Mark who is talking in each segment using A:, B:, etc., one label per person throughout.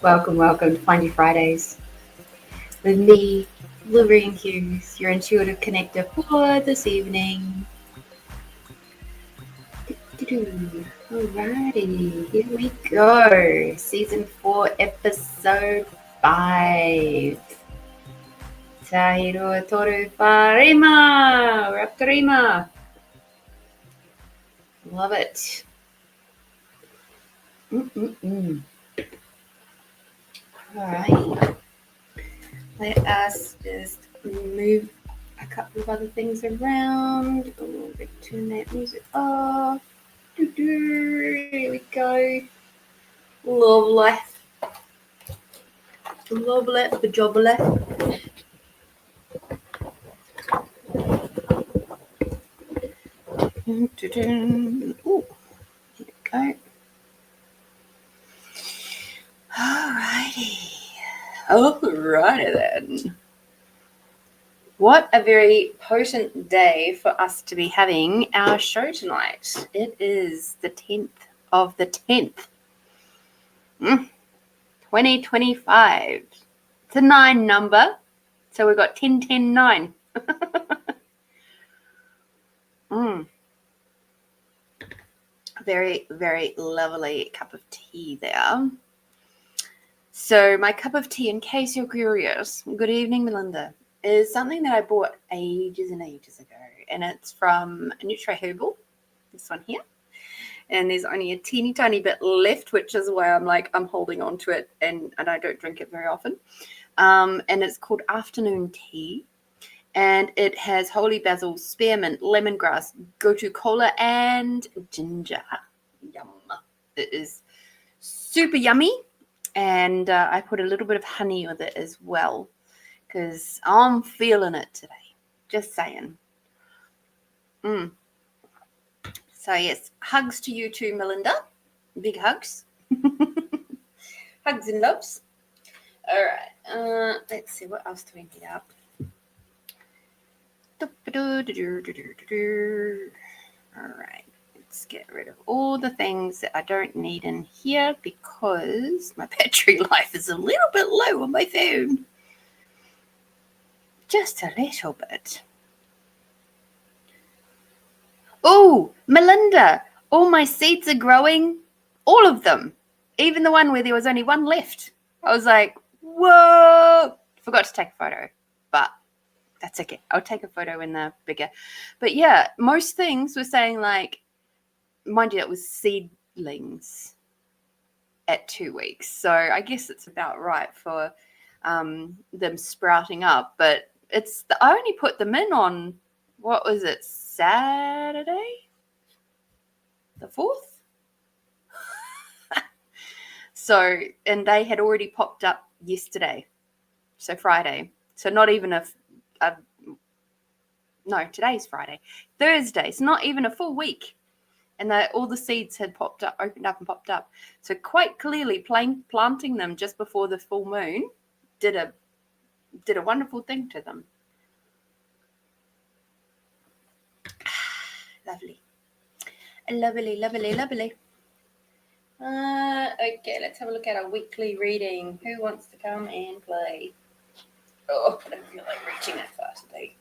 A: Welcome to Find Your Fridays with me, Lorene Hughes, your intuitive connector for this evening. Alrighty, here we go. Season 4, episode 5. Tahiro Toru Farima, Raptorima. Love it. Alright. Let us just move a couple of other things around. Oh, turn that music off. Here we go. Lovely. The jobbly. Oh, here we go. Alrighty then. What a very potent day for us to be having our show tonight. It is the 10th of the 10th. 2025. It's a 9 number. So we've got 10, 10, 9. Very, very lovely cup of tea there. So my cup of tea, in case you're curious, good evening, Melinda, is something that I bought ages and ages ago. And it's from NutriHerbal, this one here. And there's only a teeny tiny bit left, which is why I'm holding on to it and I don't drink it very often. And it's called Afternoon Tea. And it has holy basil, spearmint, lemongrass, gotu kola, and ginger. Yum. It is super yummy. And I put a little bit of honey with it as well because I'm feeling it today. Just saying. So, yes, hugs to you too, Melinda. Big hugs. Hugs and loves. All right. Let's see. What else do we need up? All right. Let's get rid of all the things that I don't need in here because my battery life is a little bit low on my phone. Just a little bit. Oh, Melinda, all my seeds are growing. All of them. Even the one where there was only one left. I was like, whoa. Forgot to take a photo, but that's okay. I'll take a photo when they're bigger. But yeah, most things were saying like, mind you, it was seedlings at 2 weeks. So I guess it's about right for them sprouting up. But I only put them in on, what was it, Saturday? The 4th? So, and they had already popped up yesterday. So Friday. So not even no, today's Friday. Thursday. It's not even a full week. And all the seeds had popped up, opened up and popped up. So quite clearly planting them just before the full moon did a wonderful thing to them. Lovely. Lovely, lovely, lovely. Okay, let's have a look at our weekly reading. Who wants to come and play? Oh, I don't feel like reaching that far today.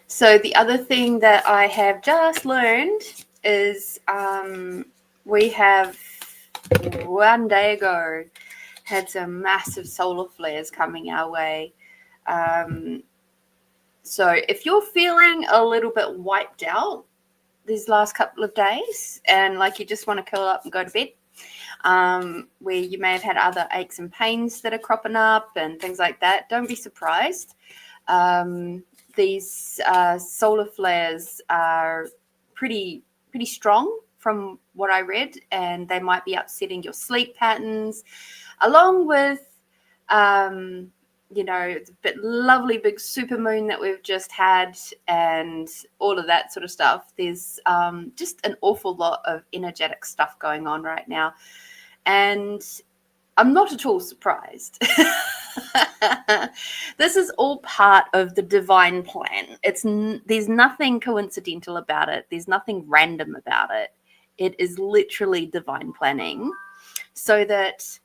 A: So the other thing that I have just learned is we have 1 day ago had some massive solar flares coming our way. So if you're feeling a little bit wiped out these last couple of days and like you just want to curl up and go to bed, where you may have had other aches and pains that are cropping up and things like that, don't be surprised. These solar flares are pretty strong from what I read, and they might be upsetting your sleep patterns, along with the lovely big supermoon that we've just had and all of that sort of stuff. There's just an awful lot of energetic stuff going on right now, and I'm not at all surprised. This is all part of the divine plan. There's nothing coincidental about it. There's nothing random about it. It is literally divine planning, so that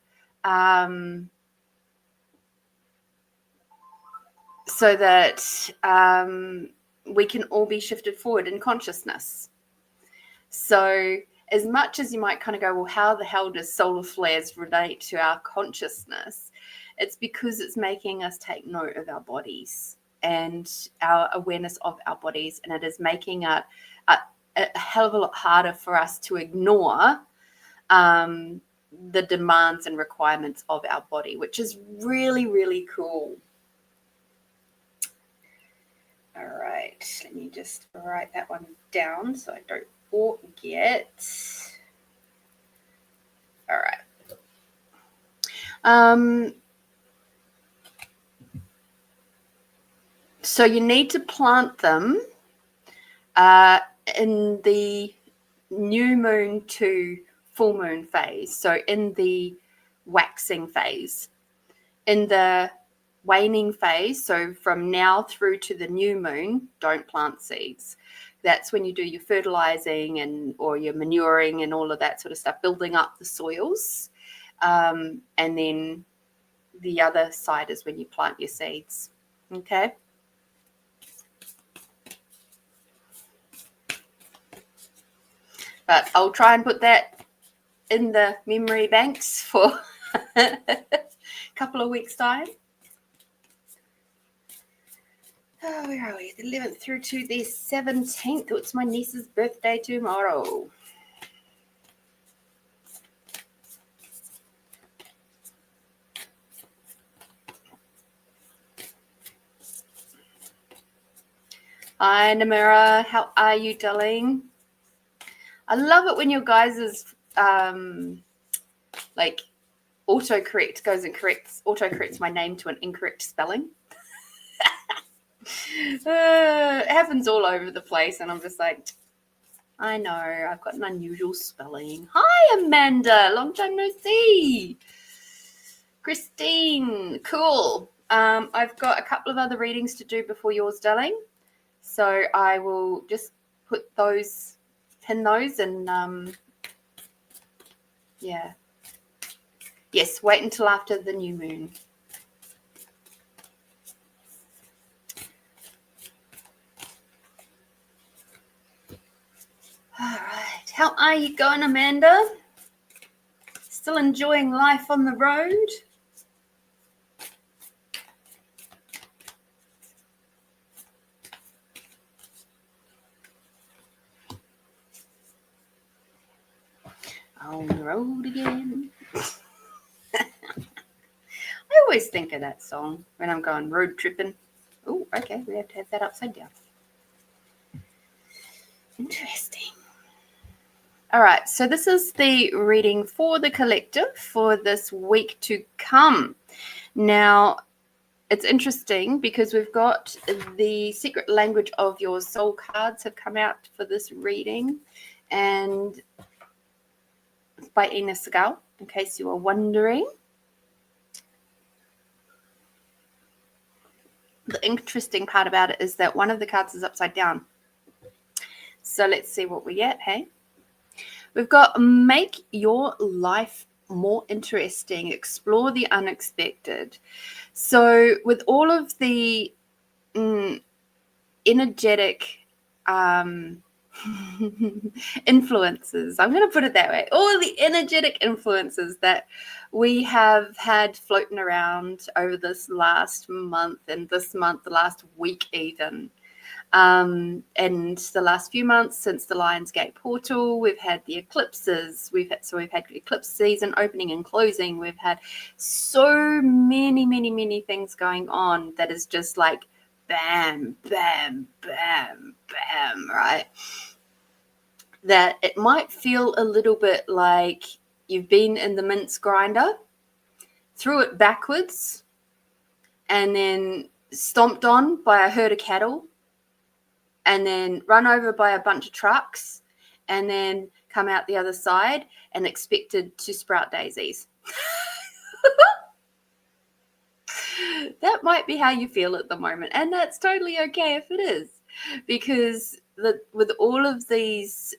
A: we can all be shifted forward in consciousness. So as much as you might kind of go, well, how the hell does solar flares relate to our consciousness? It's because it's making us take note of our bodies and our awareness of our bodies, and it is making it a hell of a lot harder for us to ignore the demands and requirements of our body, which is really, really cool. All right, let me just write that one down so I don't forget. All right. So you need to plant them in the new moon to full moon phase. So in the waxing phase. In the waning phase, so from now through to the new moon, don't plant seeds. That's when you do your fertilizing or your manuring and all of that sort of stuff, building up the soils. And then the other side is when you plant your seeds. Okay. But I'll try and put that in the memory banks for a couple of weeks' time. Oh, where are we? The 11th through to the 17th. It's my niece's birthday tomorrow. Hi, Namira. How are you, darling? I love it when your guys' like autocorrect goes and autocorrects my name to an incorrect spelling. It happens all over the place, and I'm just like, I know, I've got an unusual spelling. Hi, Amanda. Long time no see. Christine. Cool. I've got a couple of other readings to do before yours, darling. So I will just pin those, and yeah. Yes, wait until after the new moon. All right. How are you going, Amanda? Still enjoying life on the road? On the road again. I always think of that song when I'm going road tripping. Oh, okay. We have to have that upside down. Interesting. All right. So this is the reading for the collective for this week to come. Now, it's interesting because we've got the secret language of your soul cards have come out for this reading, and it's by Ina Segal, in case you are wondering. The interesting part about it is that one of the cards is upside down. So let's see what we get, hey? We've got make your life more interesting, explore the unexpected. So with all of the energetic influences. I'm going to put it that way. All the energetic influences that we have had floating around over this last month, and this month, the last week even. And the last few months since the Lionsgate portal, we've had the eclipses. We've had eclipse season opening and closing. We've had so many things going on that is just like bam, bam, bam, bam, right? That it might feel a little bit like you've been in the mince grinder, threw it backwards, and then stomped on by a herd of cattle, and then run over by a bunch of trucks, and then come out the other side and expected to sprout daisies. That might be how you feel at the moment, and that's totally okay if it is, because with all of these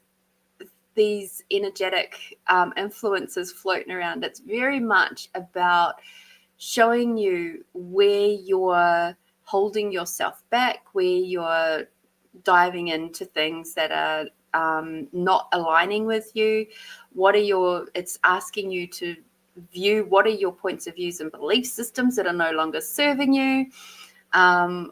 A: energetic influences floating around, it's very much about showing you where you're holding yourself back, where you're diving into things that are not aligning with you. It's asking you to view what are your points of views and belief systems that are no longer serving you.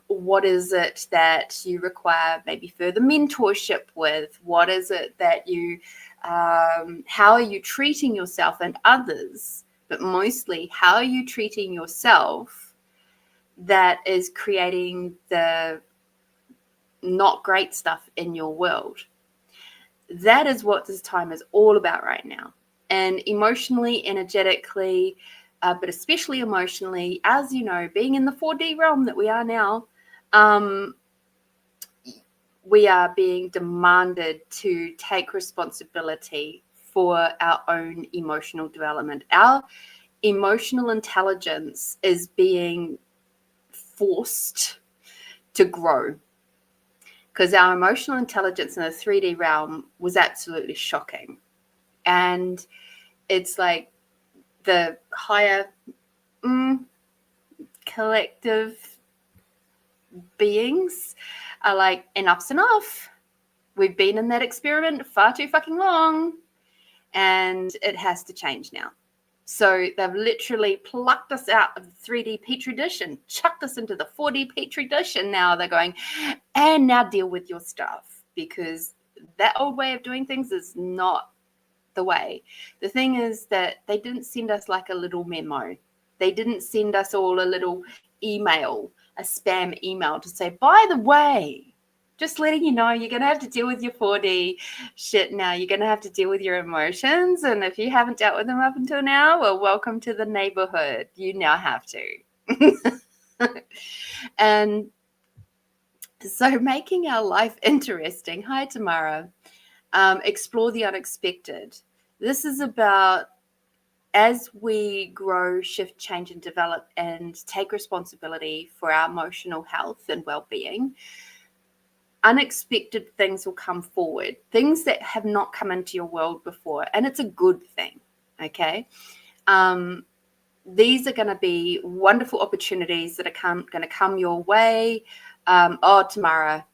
A: What is it that you require maybe further mentorship with? What is it that you, how are you treating yourself and others? But mostly, how are you treating yourself that is creating the not great stuff in your world? That is what this time is all about right now. And emotionally, energetically, but especially emotionally, as you know, being in the 4D realm that we are now, we are being demanded to take responsibility for our own emotional development. Our emotional intelligence is being forced to grow, because our emotional intelligence in the 3D realm was absolutely shocking. And it's like the higher collective beings are like, enough's enough. We've been in that experiment far too fucking long, and it has to change now. So they've literally plucked us out of the 3D Petri dish and chucked us into the 4D Petri dish, and now they're going, and now deal with your stuff, because that old way of doing things is not the way. The thing is that they didn't send us like a little memo. They didn't send us all a little email, a spam email to say, by the way, just letting you know, you're going to have to deal with your 4D shit now. You're going to have to deal with your emotions. And if you haven't dealt with them up until now, well, welcome to the neighborhood. You now have to. And so making our life interesting. Hi, Tamara. Explore the unexpected. This is about, as we grow, shift, change, and develop and take responsibility for our emotional health and well-being, unexpected things will come forward, things that have not come into your world before, and it's a good thing, okay? These are going to be wonderful opportunities that are going to come your way. Tamara,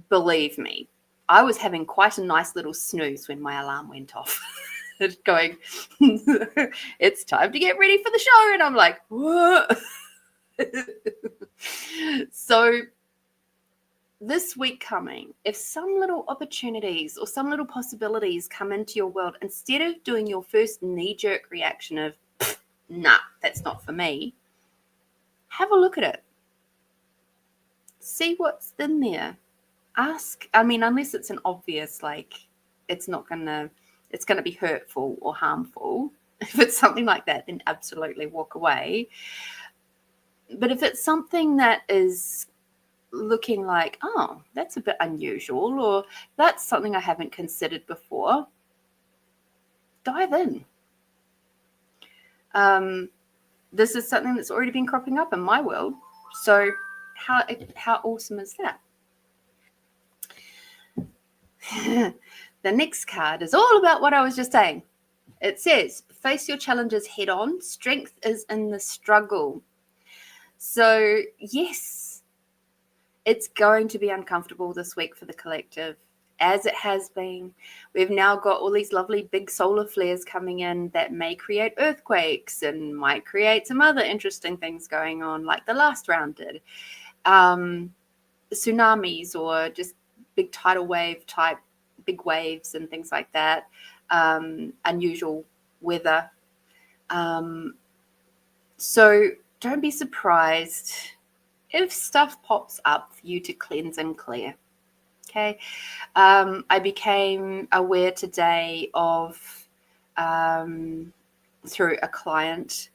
A: believe me, I was having quite a nice little snooze when my alarm went off. Going, it's time to get ready for the show. And I'm like, what? So this week coming, if some little opportunities or some little possibilities come into your world, instead of doing your first knee-jerk reaction of, nah, that's not for me, have a look at it. See what's in there. Ask, unless it's an obvious, like, it's going to be hurtful or harmful. If it's something like that, then absolutely walk away. But if it's something that is looking like, oh, that's a bit unusual, or that's something I haven't considered before, dive in. This is something that's already been cropping up in my world. So how awesome is that? The next card is all about what I was just saying. It says, face your challenges head on. Strength is in the struggle. So, yes, it's going to be uncomfortable this week for the collective. as it has been. We've now got all these lovely big solar flares coming in that may create earthquakes and might create some other interesting things going on, like the last round did. Tsunamis or just big tidal wave type, big waves and things like that. Unusual weather. So don't be surprised if stuff pops up for you to cleanse and clear. Okay. I became aware today of, through a client,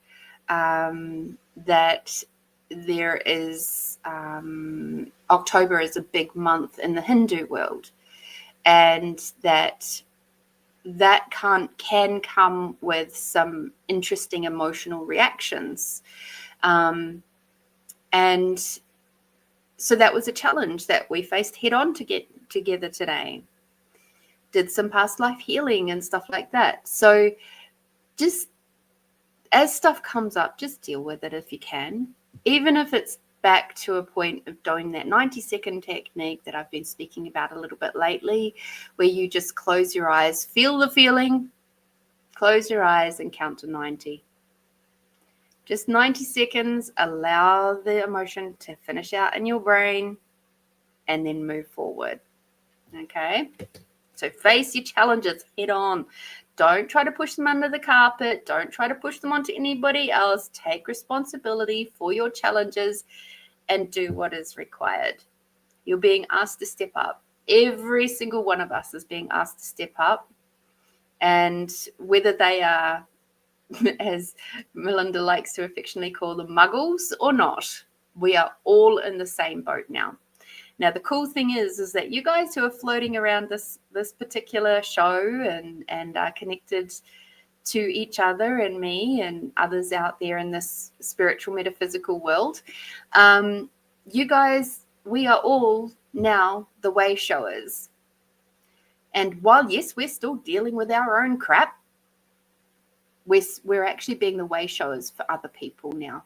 A: that there is, October is a big month in the Hindu world, and that can come with some interesting emotional reactions. And so that was a challenge that we faced head on to get together today. Did some past life healing and stuff like that. So just as stuff comes up, just deal with it if you can. Even if it's back to a point of doing that 90-second technique that I've been speaking about a little bit lately, where you just close your eyes, feel the feeling, close your eyes and count to 90. Just 90 seconds, allow the emotion to finish out in your brain and then move forward. Okay? So face your challenges head on. Don't try to push them under the carpet. Don't try to push them onto anybody else. Take responsibility for your challenges and do what is required. You're being asked to step up. Every single one of us is being asked to step up. And whether they are, as Melinda likes to affectionately call them, muggles or not, we are all in the same boat now. Now, the cool thing is that you guys who are floating around this particular show and are connected to each other and me and others out there in this spiritual metaphysical world, you guys, we are all now the way showers. And while, yes, we're still dealing with our own crap, we're actually being the way showers for other people now,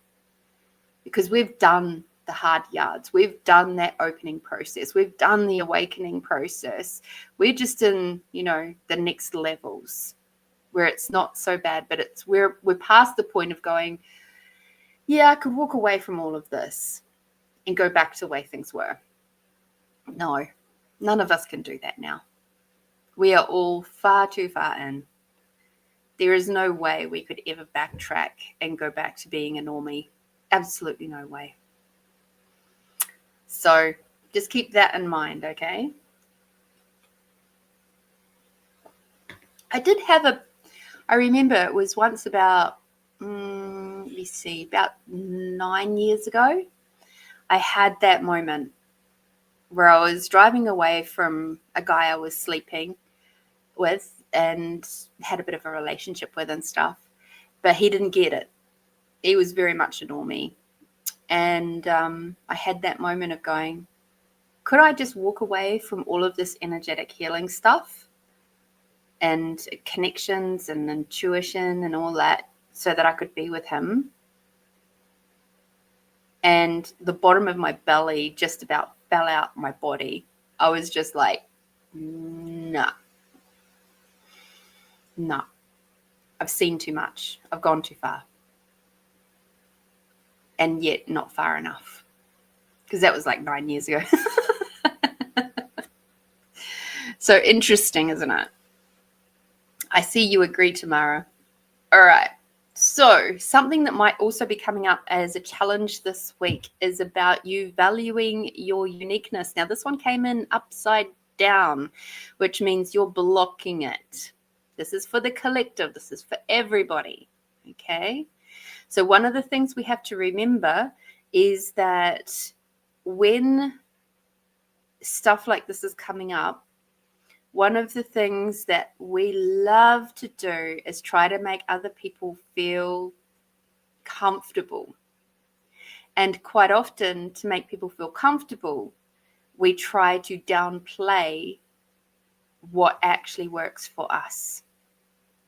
A: because we've done the hard yards. We've done that opening process. We've done the awakening process. We're just in, the next levels where it's not so bad, but we're past the point of going, yeah, I could walk away from all of this and go back to the way things were. No, none of us can do that now. We are all far too far in. There is no way we could ever backtrack and go back to being a normie. Absolutely no way. So just keep that in mind, okay? I remember it was once about, about 9 years ago, I had that moment where I was driving away from a guy I was sleeping with and had a bit of a relationship with and stuff, but he didn't get it. He was very much a normie. And I had that moment of going, could I just walk away from all of this energetic healing stuff and connections and intuition and all that so that I could be with him? And the bottom of my belly just about fell out my body. I was just like, no. I've seen too much. I've gone too far. And yet not far enough, because that was like 9 years ago. So interesting, isn't it? I see you agree, Tamara. All right. So something that might also be coming up as a challenge this week is about you valuing your uniqueness. Now, this one came in upside down, which means you're blocking it. This is for the collective. This is for everybody. Okay. So one of the things we have to remember is that when stuff like this is coming up, one of the things that we love to do is try to make other people feel comfortable. And quite often, to make people feel comfortable, we try to downplay what actually works for us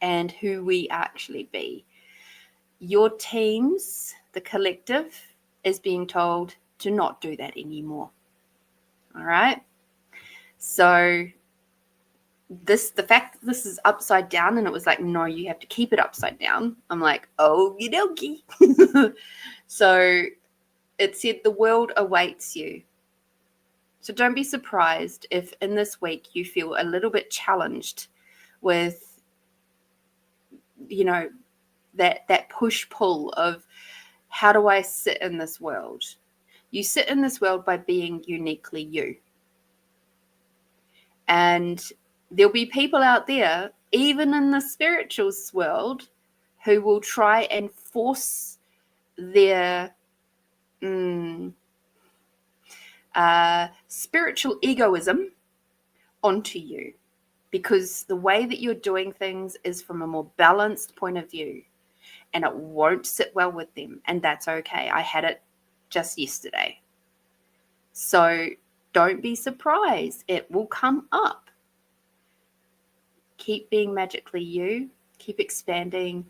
A: and who we actually be. Your teams, the collective, is being told to not do that anymore. All right? So the fact that this is upside down, and it was like, no, you have to keep it upside down. I'm like, okie dokie. So it said the world awaits you. So don't be surprised if in this week you feel a little bit challenged with, that push-pull of, how do I sit in this world? You sit in this world by being uniquely you. And there'll be people out there, even in the spiritual world, who will try and force their spiritual egoism onto you, because the way that you're doing things is from a more balanced point of view, and it won't sit well with them, and that's okay. I had it just yesterday. So don't be surprised. It will come up. Keep being magically you. Keep expanding.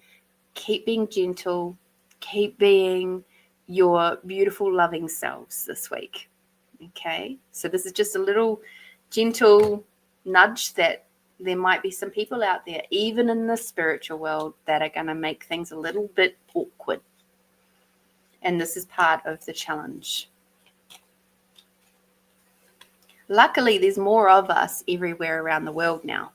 A: Keep being gentle. Keep being your beautiful, loving selves this week. Okay? So this is just a little gentle nudge that there might be some people out there, even in the spiritual world, that are going to make things a little bit awkward. And this is part of the challenge. Luckily, there's more of us everywhere around the world now.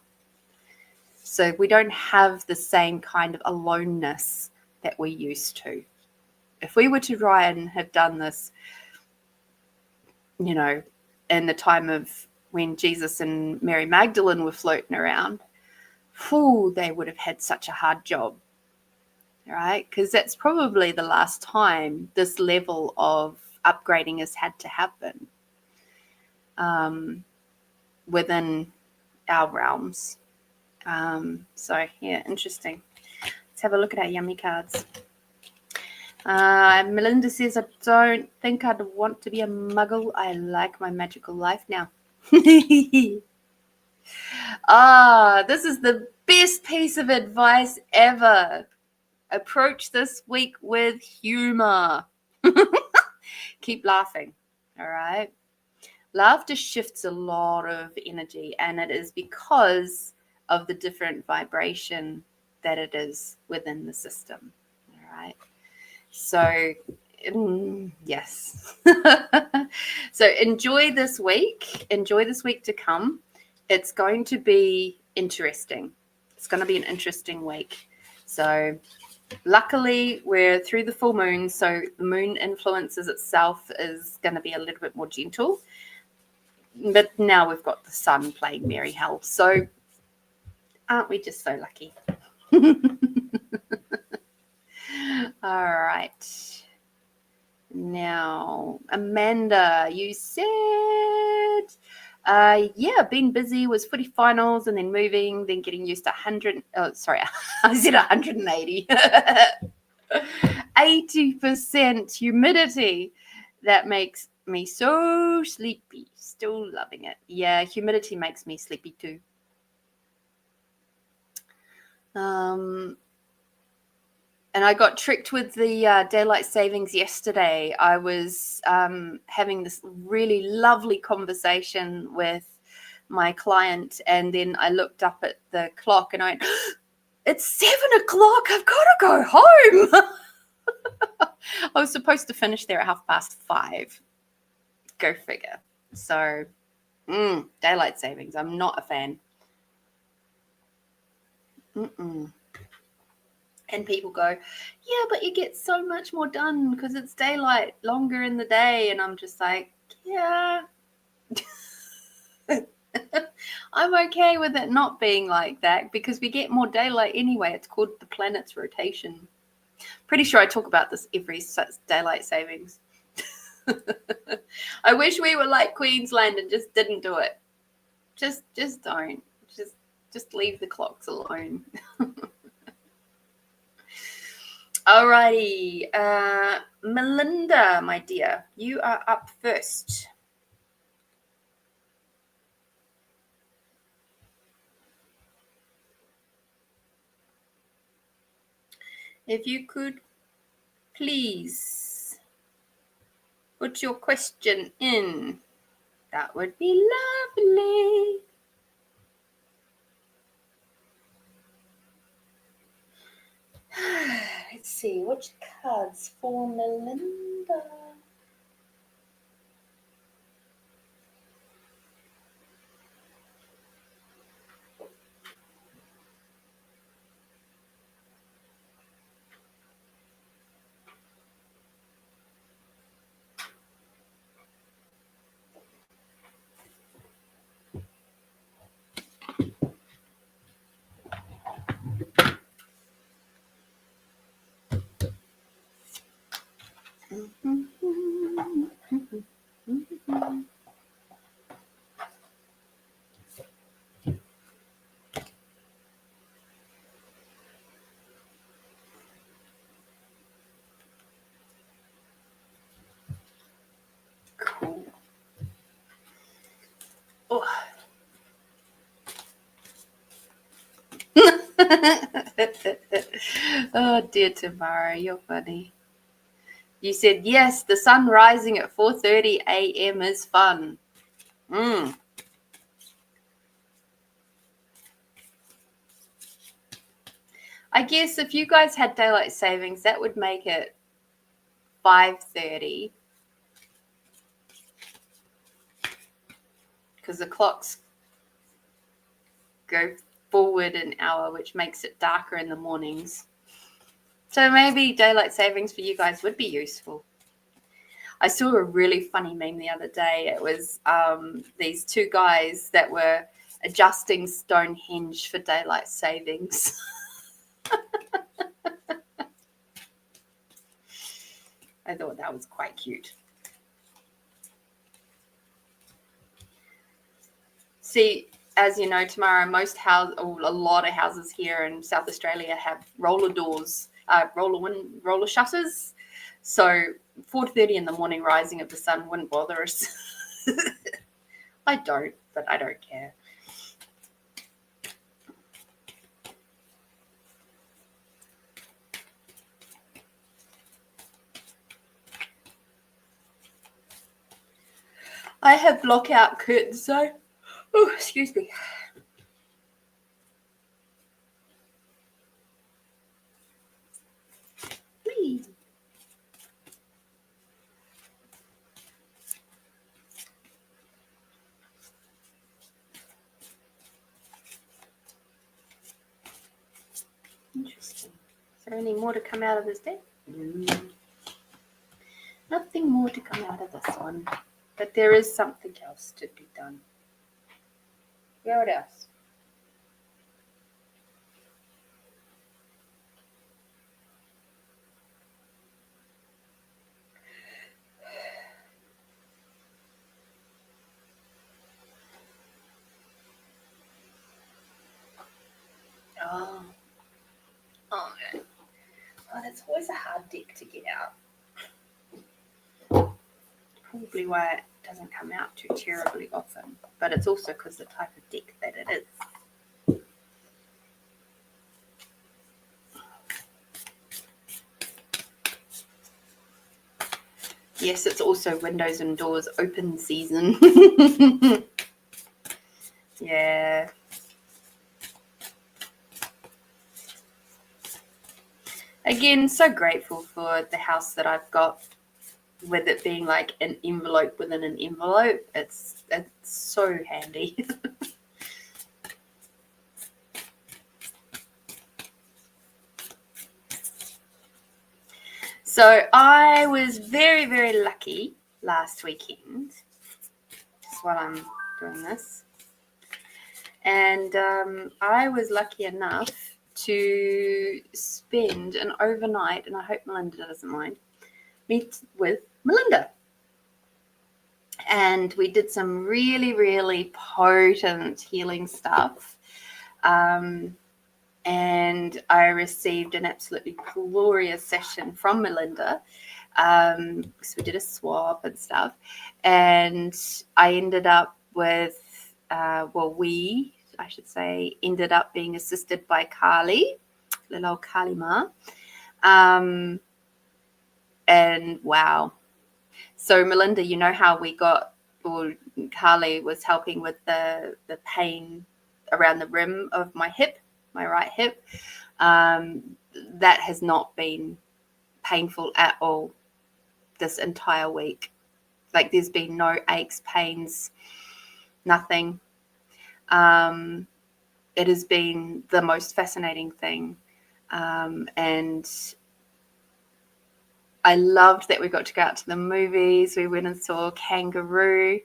A: So we don't have the same kind of aloneness that we used to. If we were to try and have done this, in the time of when Jesus and Mary Magdalene were floating around, they would have had such a hard job, right? Because that's probably the last time this level of upgrading has had to happen within our realms. So, yeah, interesting. Let's have a look at our yummy cards. Melinda says, I don't think I'd want to be a muggle. I like my magical life now. This is the best piece of advice ever. Approach this week with humor. Keep laughing, all right? Laughter shifts a lot of energy, and it is because of the different vibration that it is within the system, all right? So, yes. So enjoy this week. Enjoy this week to come. It's going to be interesting. It's going to be an interesting week. So luckily, we're through the full moon, so the moon influences itself is going to be a little bit more gentle. But now we've got the sun playing merry hell. So aren't we just so lucky? All right. Now, Amanda, you said, been busy, was footy finals and then moving, then getting used to 100. Oh, sorry, I said 180. 80% humidity. That makes me so sleepy. Still loving it. Yeah, humidity makes me sleepy too. And I got tricked with the daylight savings yesterday. I was having this really lovely conversation with my client, and then I looked up at the clock and I went, it's 7 o'clock. I've got to go home. I was supposed to finish there at 5:30. Go figure. So, daylight savings. I'm not a fan. And people go, yeah, but you get so much more done because it's daylight longer in the day. And I'm just like, yeah. I'm okay with it not being like that because we get more daylight anyway. It's called the planet's rotation. Pretty sure I talk about this every daylight savings. I wish we were like Queensland and just didn't do it. Just don't. Just leave the clocks alone. Alrighty, Melinda, my dear, you are up first. If you could please put your question in, that would be lovely. see, which cards for Melinda? Cool. Oh. Oh dear, Tamara, you're funny. You said yes, the sun rising at 4:30 a.m. is fun. I guess if you guys had daylight savings, that would make it 5:30, because the clocks go forward an hour, which makes it darker in the mornings. So maybe daylight savings for you guys would be useful. I saw a really funny meme the other day. It was these two guys that were adjusting Stonehenge for daylight savings. I thought that was quite cute. See, as you know, Tamara, a lot of houses here in South Australia have roller doors, roller shutters. So 4:30 in the morning rising of the sun wouldn't bother us. I don't, but I don't care. I have blockout curtains, so excuse me. Whee. Interesting. Is there any more to come out of this deck? Nothing more to come out of this one. But there is something else to be done. What else? Oh. Okay. Oh, that's always a hard deck to get out. Probably why it doesn't come out too terribly often. But it's also because the type of deck that it is. Yes, it's also windows and doors open season. Yeah. Again, so grateful for the house that I've got, with it being like an envelope within an envelope. It's so handy. So I was very, very lucky last weekend, just while I'm doing this. And I was lucky enough to spend an overnight, and I hope Melinda doesn't mind, meet with Melinda. And we did some really, really potent healing stuff. And I received an absolutely glorious session from Melinda. So we did a swap and stuff. And I ended up with, ended up being assisted by Kali, little old Kali Ma. And wow. So Melinda, you know how Kali was helping with the pain around the rim of my hip, my right hip. That has not been painful at all this entire week. Like, there's been no aches, pains, nothing. It has been the most fascinating thing. And I loved that we got to go out to the movies. We went and saw Kangaroo.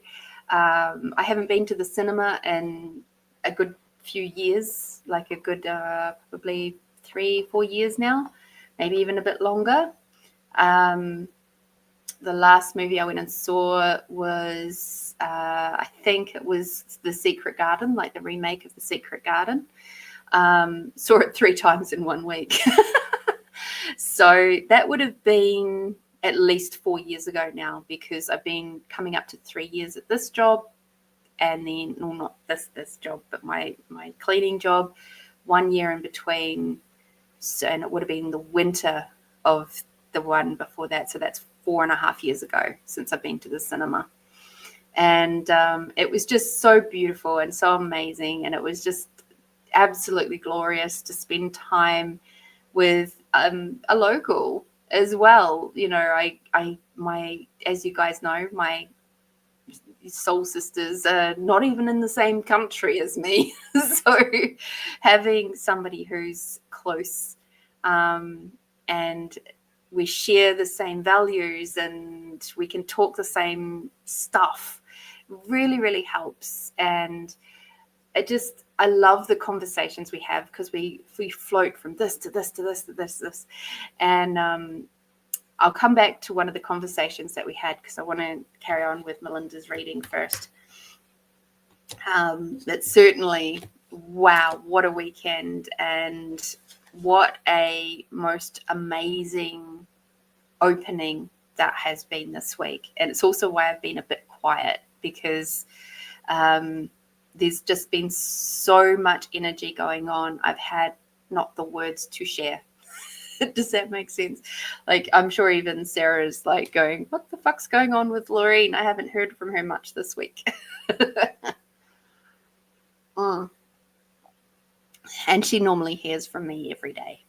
A: I haven't been to the cinema in a good few years, like a good probably 3-4 years now, maybe even a bit longer. The last movie I went and saw was, I think it was The Secret Garden, like the remake of The Secret Garden. Saw it 3 times in 1 week. So that would have been at least 4 years ago now, because I've been coming up to 3 years at this job, and then, well, not this job, but my cleaning job, 1 year in between. So, and it would have been the winter of the one before that. So that's 4.5 years ago since I've been to the cinema. And it was just so beautiful and so amazing. And it was just absolutely glorious to spend time with a local as well. You know, my as you guys know, my soul sisters are not even in the same country as me. So having somebody who's close, and we share the same values and we can talk the same stuff, really, really helps. And I love the conversations we have, because we float from this to this to this to this. And I'll come back to one of the conversations that we had, because I want to carry on with Melinda's reading first. But certainly, wow, what a weekend, and what a most amazing opening that has been this week. And it's also why I've been a bit quiet, because there's just been so much energy going on. I've had not the words to share. Does that make sense? Like, I'm sure even Sarah's like going, what the fuck's going on with Lorene? I haven't heard from her much this week. And she normally hears from me every day.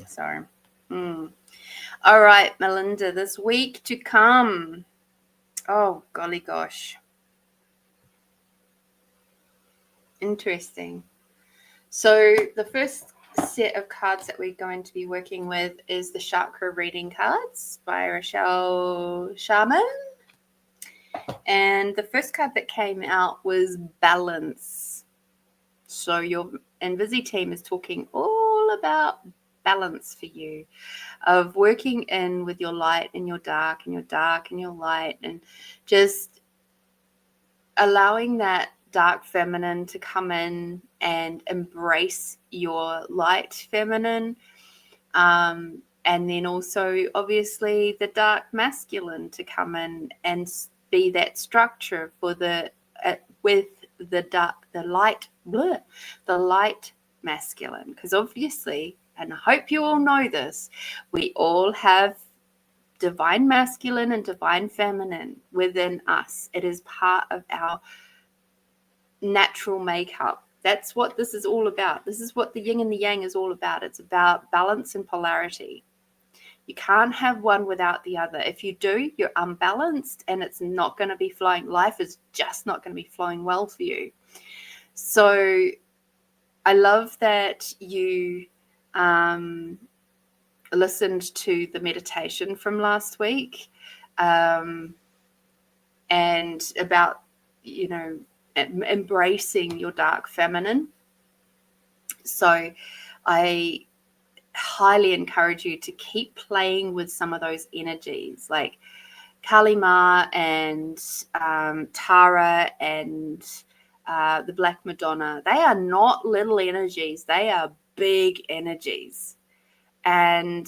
A: So, all right, Melinda, this week to come. Oh, golly gosh. Interesting. So the first set of cards that we're going to be working with is the Chakra Reading cards by Rochelle Sharman. And the first card that came out was Balance. So your Envisi team is talking all about balance for you, of working in with your light and your dark, and your dark and your light, and just allowing that dark feminine to come in and embrace your light feminine, and then also obviously the dark masculine to come in and be that structure for the with the dark, the light masculine, because obviously, and I hope you all know this, we all have divine masculine and divine feminine within us. It is part of our natural makeup. That's what this is all about. This is what the yin and the yang is all about. It's about balance and polarity. You can't have one without the other. If you do, you're unbalanced, and it's not going to be flowing. Life is just not going to be flowing well for you. So I love that you listened to the meditation from last week, and about, you know, embracing your dark feminine. So I highly encourage you to keep playing with some of those energies, like Kali Ma and Tara and the Black Madonna. They are not little energies. They are big energies. And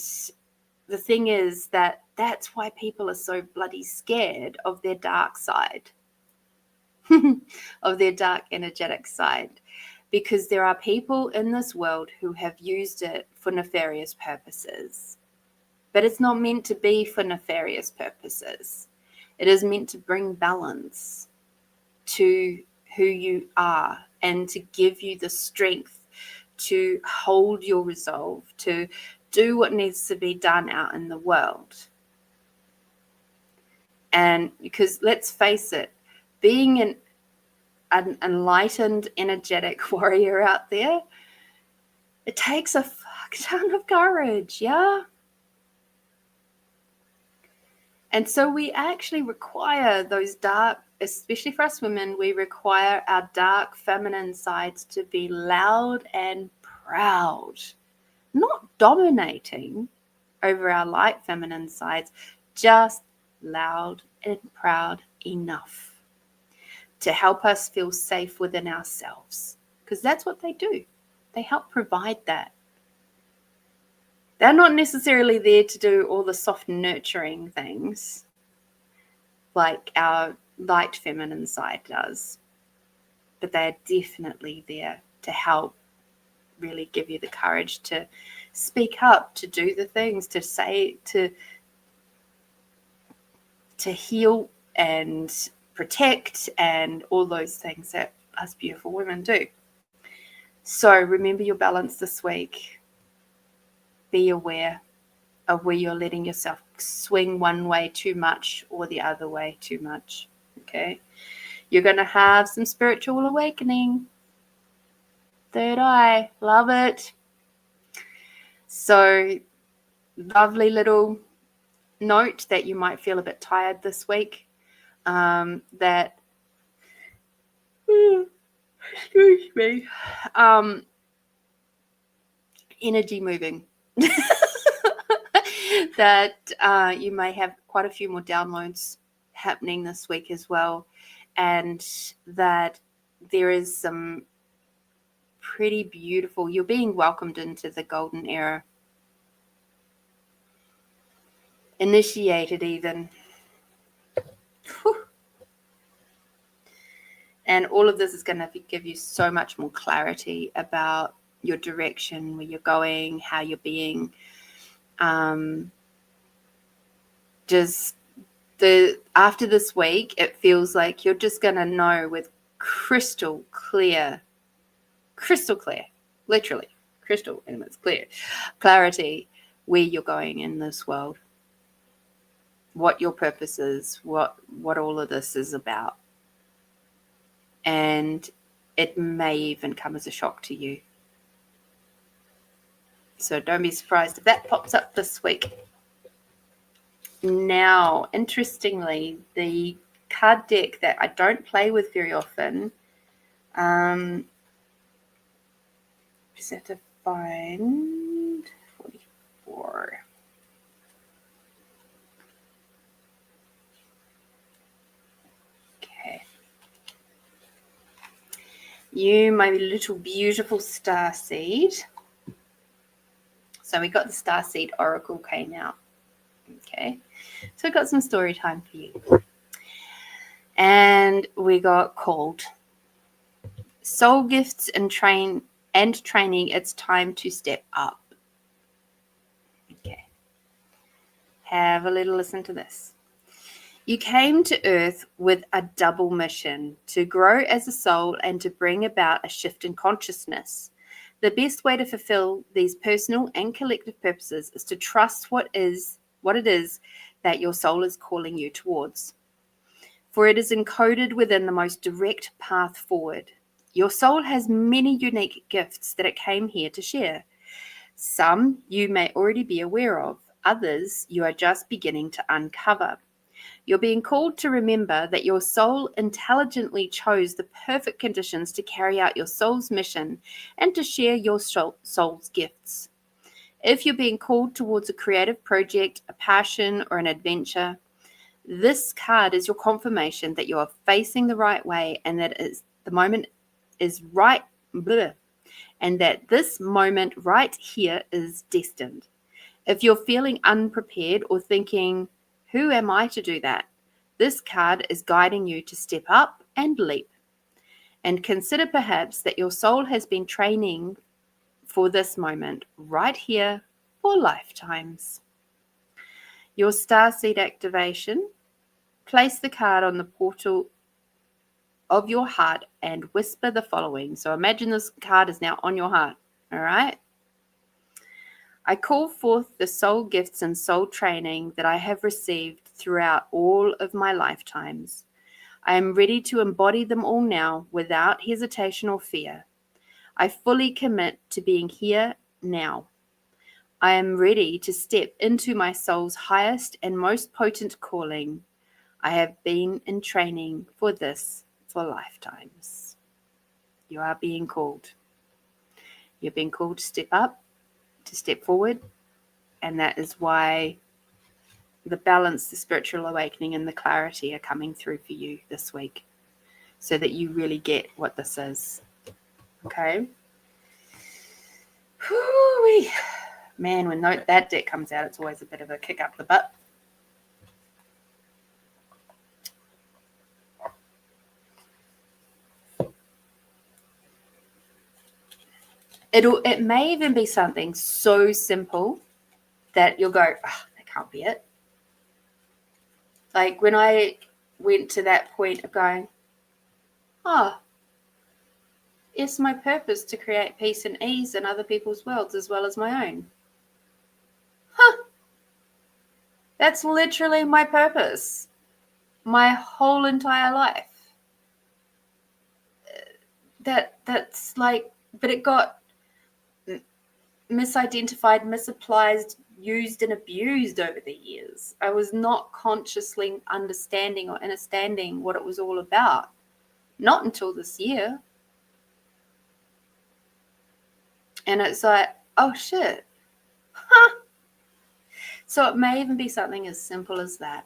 A: the thing is that's why people are so bloody scared of their dark side, of their dark energetic side, because there are people in this world who have used it for nefarious purposes. But it's not meant to be for nefarious purposes. It is meant to bring balance to who you are, and to give you the strength to hold your resolve, to do what needs to be done out in the world. And because let's face it, being an enlightened, energetic warrior out there, it takes a fuck ton of courage, yeah? And so we actually require those dark, especially for us women, we require our dark feminine sides to be loud and proud, not dominating over our light feminine sides, just loud and proud enough to help us feel safe within ourselves, because that's what they do. They help provide that. They're not necessarily there to do all the soft nurturing things like our light feminine side does, but they're definitely there to help really give you the courage to speak up, to do the things, to say, to heal and protect, and all those things that us beautiful women do. So remember your balance this week. Be aware of where you're letting yourself swing one way too much or the other way too much, okay? You're going to have some spiritual awakening. Third eye, love it. So lovely little note that you might feel a bit tired this week. That, excuse me, energy moving. That you may have quite a few more downloads happening this week as well, and that there is some pretty beautiful, you're being welcomed into the golden era, initiated even. Whew. And all of this is going to give you so much more clarity about your direction, where you're going, how you're being. Just after this week, it feels like you're just going to know with crystal clear, literally crystal, and it's clear, clarity where you're going in this world, what your purpose is, what all of this is about. And it may even come as a shock to you. So don't be surprised if that pops up this week. Now, interestingly, the card deck that I don't play with very often, just have to find 44. Okay. You, my little beautiful star seed. So we got the star seed oracle came out. Okay. So we got some story time for you. And we got called soul gifts and training. It's time to step up. Okay. Have a little listen to this. You came to Earth with a double mission, to grow as a soul and to bring about a shift in consciousness. The best way to fulfill these personal and collective purposes is to trust what it is that your soul is calling you towards. For it is encoded within the most direct path forward. Your soul has many unique gifts that it came here to share. Some you may already be aware of, others you are just beginning to uncover. You're being called to remember that your soul intelligently chose the perfect conditions to carry out your soul's mission and to share your soul's gifts. If you're being called towards a creative project, a passion, or an adventure, this card is your confirmation that you are facing the right way and that the moment is right, and that this moment right here is destined. If you're feeling unprepared or thinking, who am I to do that? This card is guiding you to step up and leap. And consider perhaps that your soul has been training for this moment right here for lifetimes. Your starseed activation. Place the card on the portal of your heart and whisper the following. So imagine this card is now on your heart. All right. I call forth the soul gifts and soul training that I have received throughout all of my lifetimes. I am ready to embody them all now without hesitation or fear. I fully commit to being here now. I am ready to step into my soul's highest and most potent calling. I have been in training for this for lifetimes. You are being called. You're being called to step up, to step forward, and that is why the balance, the spiritual awakening, and the clarity are coming through for you this week so that you really get what this is. Okay? Whew-wee. Man, when that deck comes out, it's always a bit of a kick up the butt. It may even be something so simple that you'll go, oh, that can't be it. Like when I went to that point of going, oh, it's my purpose to create peace and ease in other people's worlds as well as my own. Huh. That's literally my purpose. My whole entire life. That's like, but it got misidentified, misapplied, used and abused over the years. I was not consciously understanding or understanding what it was all about. Not until this year. And it's like, oh shit. Huh. So it may even be something as simple as that.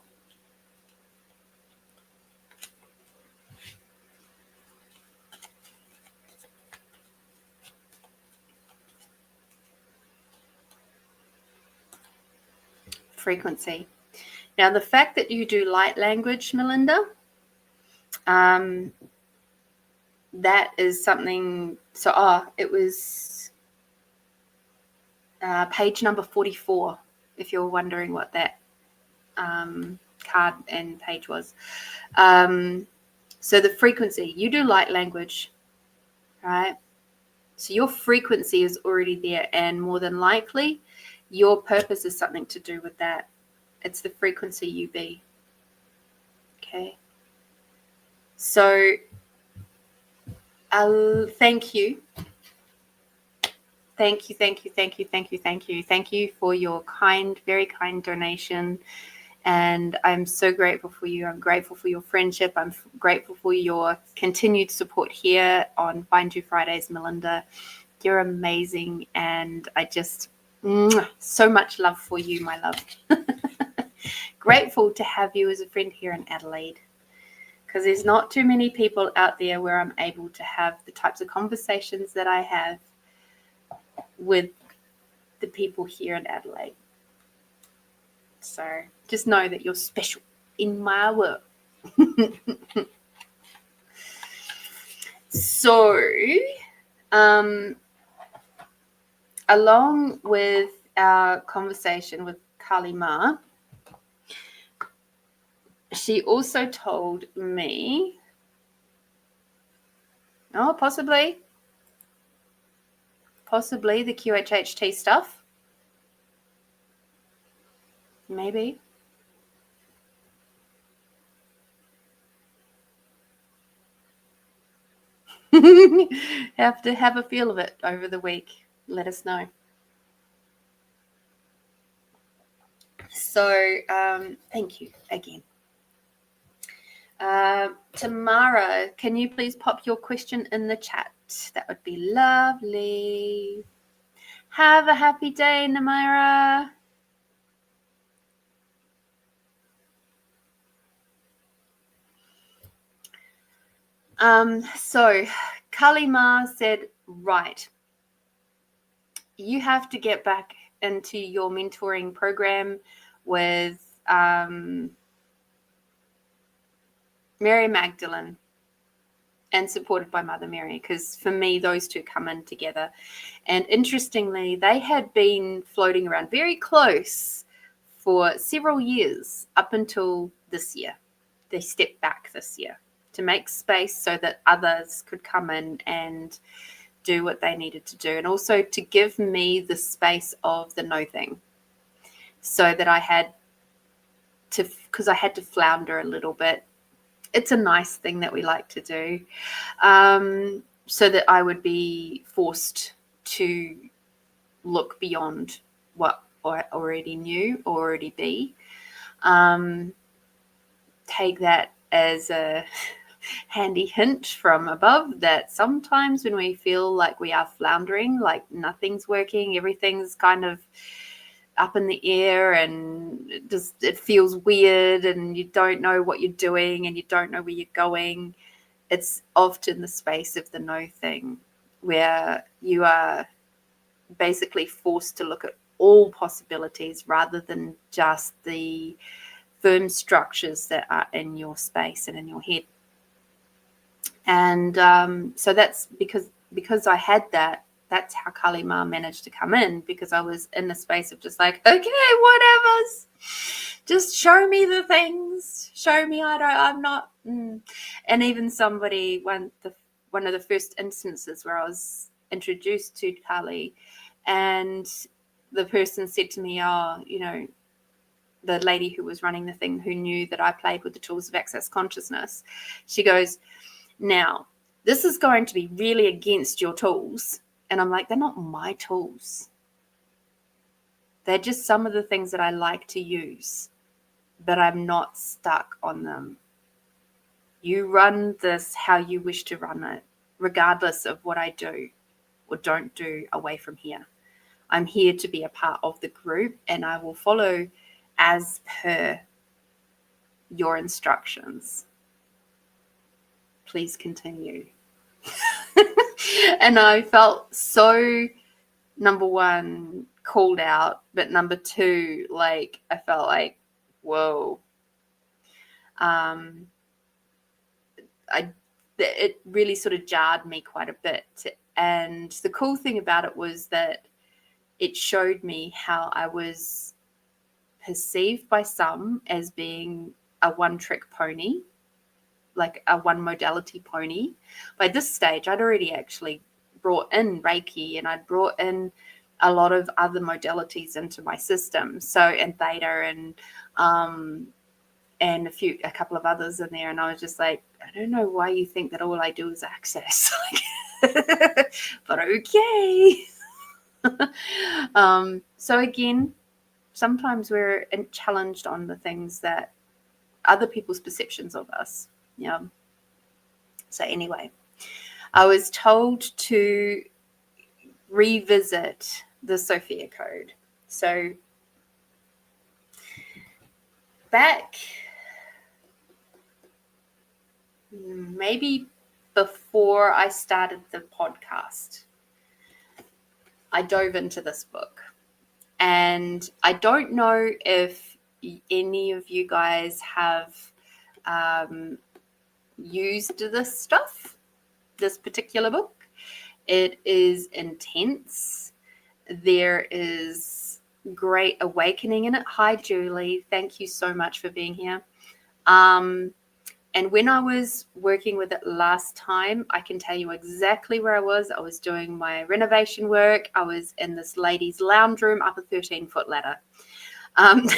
A: Frequency. Now, the fact that you do light language, Melinda, that is something. So, it was page number 44, if you're wondering what that card and page was. So the frequency, you do light language, right? So your frequency is already there, and more than likely, your purpose is something to do with that. It's the frequency you be. Okay. So thank you. Thank you for your kind, very kind donation. And I'm so grateful for you. I'm grateful for your friendship. I'm grateful for your continued support here on Find You Fridays, Melinda. You're amazing. And I just, so much love for you, my love. Grateful to have you as a friend here in Adelaide. Because there's not too many people out there where I'm able to have the types of conversations that I have with the people here in Adelaide. So just know that you're special in my world. So, along with our conversation with Kali Ma, she also told me, possibly the QHHT stuff. Maybe. Have to have a feel of it over the week. Let us know. So, thank you again. Tamara, can you please pop your question in the chat? That would be lovely. Have a happy day, Namira. So Kali Ma said, right, you have to get back into your mentoring program with Mary Magdalene and supported by Mother Mary, because for me, those two come in together. And interestingly, they had been floating around very close for several years up until this year. They stepped back this year to make space so that others could come in and do what they needed to do, and also to give me the space of the no thing, so that I had to, because I had to flounder a little bit. It's a nice thing that we like to do, so that I would be forced to look beyond what I already knew or already be. Take that as a handy hint from above, that sometimes when we feel like we are floundering, like nothing's working, everything's kind of up in the air, and it feels weird, and you don't know what you're doing, and you don't know where you're going, it's often the space of the no thing, where you are basically forced to look at all possibilities rather than just the firm structures that are in your space and in your head. And so that's because I had that. That's how Kali Ma managed to come in, because I was in the space of just like, okay, whatever, just show me the things, show me. I'm not. And even somebody, one of the first instances where I was introduced to Kali, and the person said to me, oh, the lady who was running the thing, who knew that I played with the tools of access consciousness, she goes, now, this is going to be really against your tools. And I'm like, they're not my tools. They're just some of the things that I like to use, but I'm not stuck on them. You run this how you wish to run it, regardless of what I do or don't do away from here. I'm here to be a part of the group, and I will follow as per your instructions. Please continue. And I felt so, number one, called out, but number two, like, I felt like, whoa. It really sort of jarred me quite a bit. And the cool thing about it was that it showed me how I was perceived by some as being a one-trick pony, like a one modality pony. By this stage, I'd already actually brought in Reiki, and I'd brought in a lot of other modalities into my system. So, and theta, and a couple of others in there. And I was just like, I don't know why you think that all I do is access, but okay. So again, sometimes we're challenged on the things that other people's perceptions of us. Yeah. So anyway, I was told to revisit the Sophia Code. So back maybe before I started the podcast, I dove into this book. And I don't know if any of you guys have used this stuff, this particular book. It is intense. There is great awakening in it. Hi, Julie. Thank you so much for being here. And when I was working with it last time, I can tell you exactly where I was. I was doing my renovation work. I was in this lady's lounge room up a 13-foot ladder. And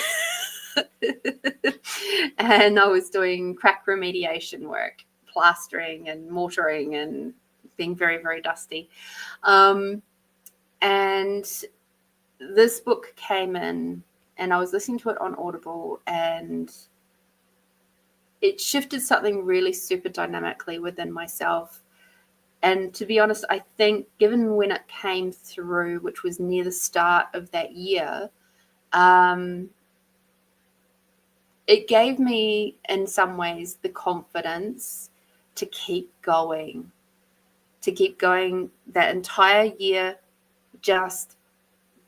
A: I was doing crack remediation work, plastering and mortaring and being very, very dusty. And this book came in, and I was listening to it on Audible, and it shifted something really super dynamically within myself. And to be honest, I think given when it came through, which was near the start of that year, it gave me in some ways the confidence to keep going that entire year, just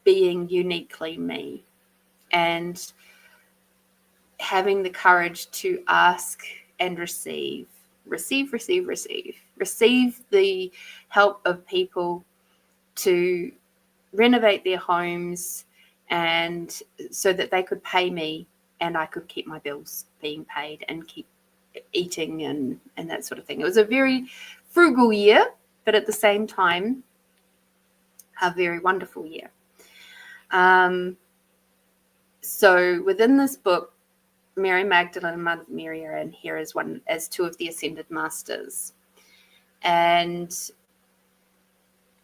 A: being uniquely me and having the courage to ask and receive the help of people to renovate their homes, and so that they could pay me and I could keep my bills being paid and keep eating and that sort of thing. It was a very frugal year, but at the same time, a very wonderful year. So within this book, Mary Magdalene and Mother Mary are in here as two of the ascended masters. And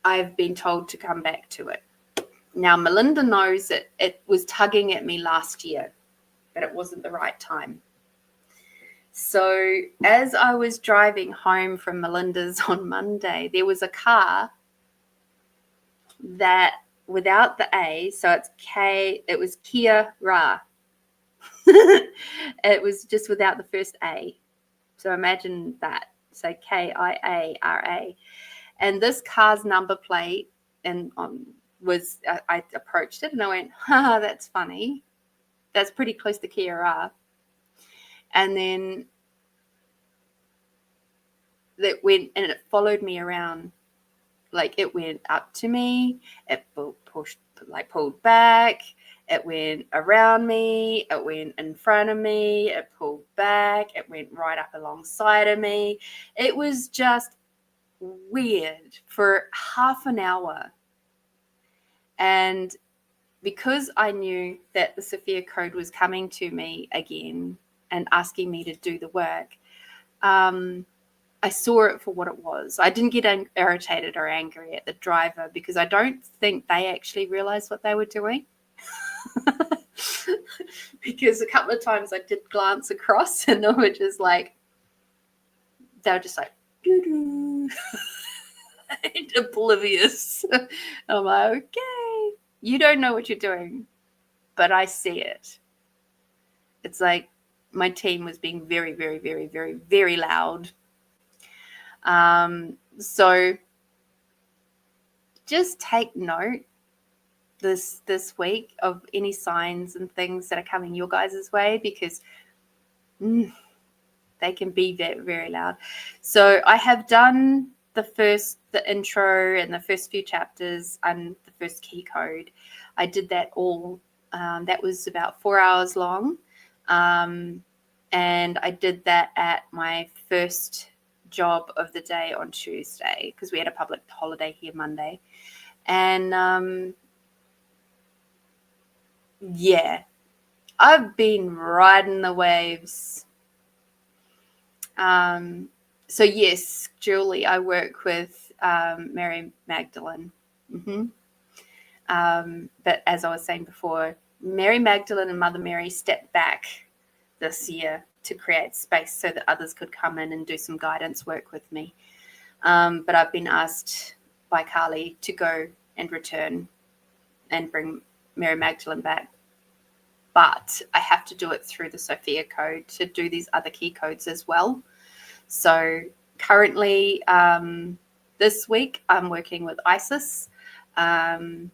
A: I've been told to come back to it. Now, Melinda knows that it was tugging at me last year, but it wasn't the right time. So as I was driving home from Melinda's on Monday, there was a car that without the A, so it's K, it was Kia Ra. It was just without the first A. So imagine that. So Kiara. And this car's number plate and was, I approached it and I went, that's funny. That's pretty close to Kia Ra. And then that went and it followed me around. Like it went up to me, it pulled back, it went around me, it went in front of me, it pulled back, it went right up alongside of me. It was just weird for half an hour. And because I knew that the Sophia Code was coming to me again and asking me to do the work, I saw it for what it was. I didn't get irritated or angry at the driver because I don't think they actually realized what they were doing. Because a couple of times I did glance across and they were just like, doo-doo. Oblivious. I'm like, okay, you don't know what you're doing, but I see it. It's like my team was being very, very, very, very, very loud. So just take note this week of any signs and things that are coming your guys' way, because they can be very, very loud. So I have done the intro and the first few chapters and the first key code. I did that all. That was about 4 hours long. And I did that at my first job of the day on Tuesday because we had a public holiday here Monday. And yeah, I've been riding the waves. So yes, Julie, I work with Mary Magdalene. But as I was saying before, Mary Magdalene and Mother Mary stepped back this year to create space so that others could come in and do some guidance work with me. But I've been asked by Carly to go and return and bring Mary Magdalene back. But I have to do it through the Sophia Code to do these other key codes as well. So currently this week I'm working with Isis, and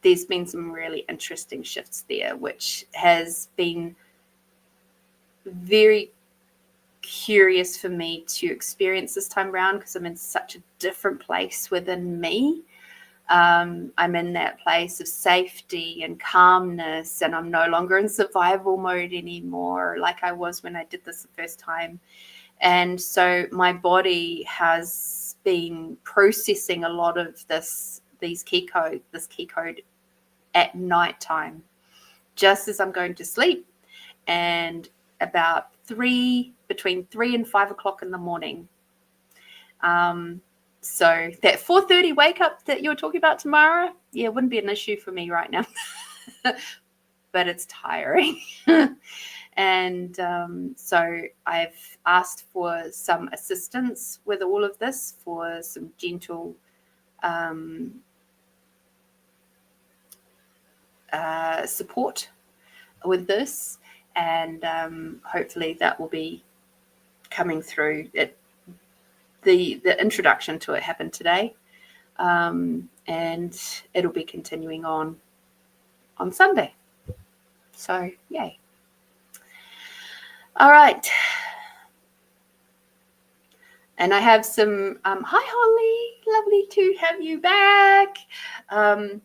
A: there's been some really interesting shifts there, which has been very curious for me to experience this time around because I'm in such a different place within me. I'm in that place of safety and calmness, and I'm no longer in survival mode anymore like I was when I did this the first time. And so my body has been processing a lot of this key code at nighttime, just as I'm going to sleep, and about between 3 and 5 o'clock in the morning. So that 4:30 wake up that you were talking about tomorrow, yeah, wouldn't be an issue for me right now, but it's tiring. And so I've asked for some assistance with all of this, for some gentle support with this, and hopefully that will be coming through. The introduction to it happened today, and it'll be continuing on Sunday. So yay. All right. And I have some, hi Holly, lovely to have you back. I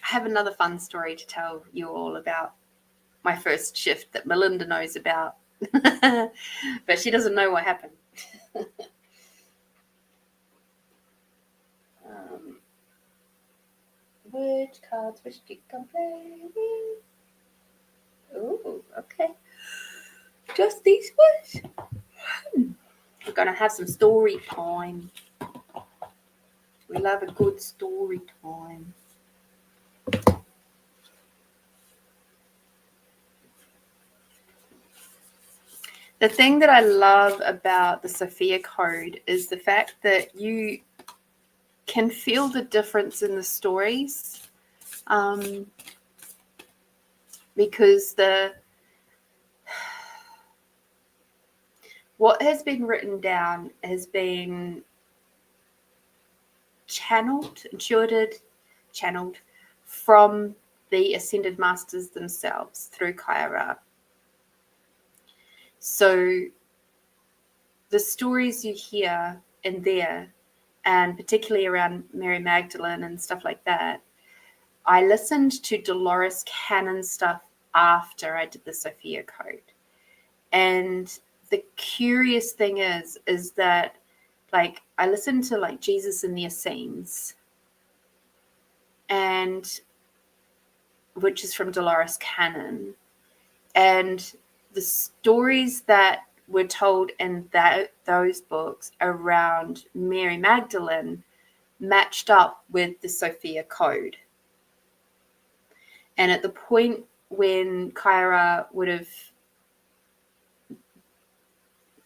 A: have another fun story to tell you all about my first shift that Melinda knows about, but she doesn't know what happened. Which cards wish to complain? Oh, okay. Just these ones. We're going to have some story time. We love a good story time. The thing that I love about the Sophia Code is the fact that you can feel the difference in the stories, because what has been written down has been channeled from the Ascended Masters themselves through Kaira. So the stories you hear in there, and particularly around Mary Magdalene and stuff like that, I listened to Dolores Cannon stuff after I did the Sophia Code. And the curious thing is that, like, I listened to, like, Jesus in the Essenes, and which is from Dolores Cannon, and the stories that were told in those books around Mary Magdalene matched up with the Sophia Code. And at the point when Kyra would have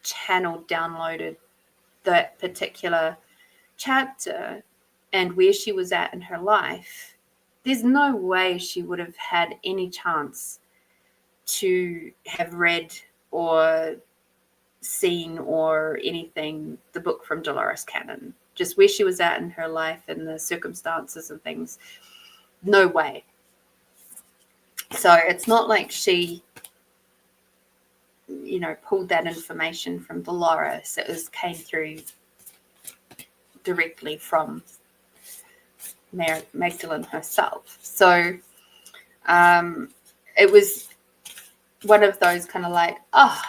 A: downloaded that particular chapter and where she was at in her life, there's no way she would have had any chance to have read or seen or anything the book from Dolores Cannon. Just where she was at in her life and the circumstances and things, no way. So it's not like she, pulled that information from Dolores. It came through directly from Mary Magdalene herself. So it was one of those kind of like, oh,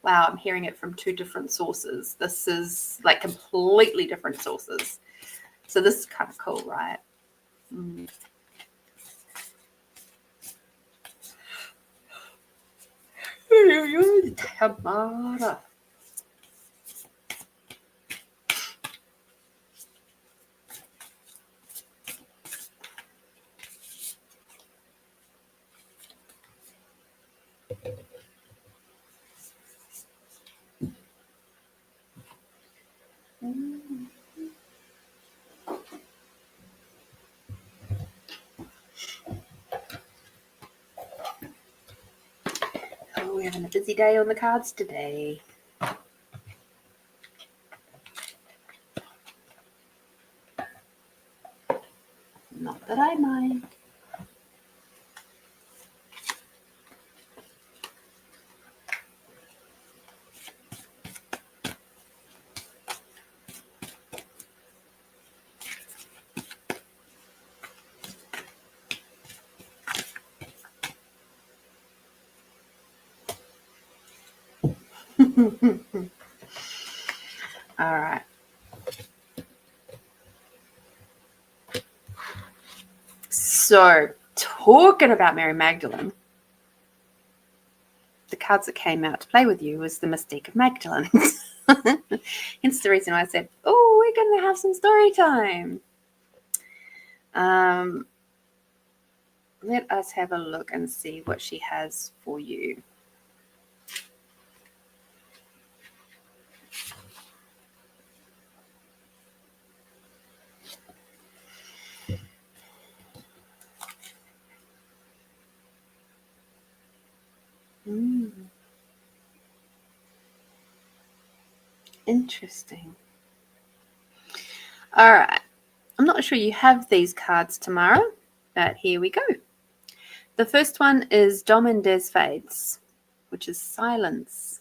A: wow, I'm hearing it from two different sources. This is like completely different sources. So this is kind of cool, right? Mm. Tamara. Oh, we're having a busy day on the cards today. Not that I mind. All right. So, talking about Mary Magdalene, the cards that came out to play with you was the Mystique of Magdalene. Hence the reason why I said, oh, we're going to have some story time. Let us have a look and see what she has for you. Interesting. All right. I'm not sure you have these cards, Tamara, but here we go. The first one is Dom and Des Fades, which is silence.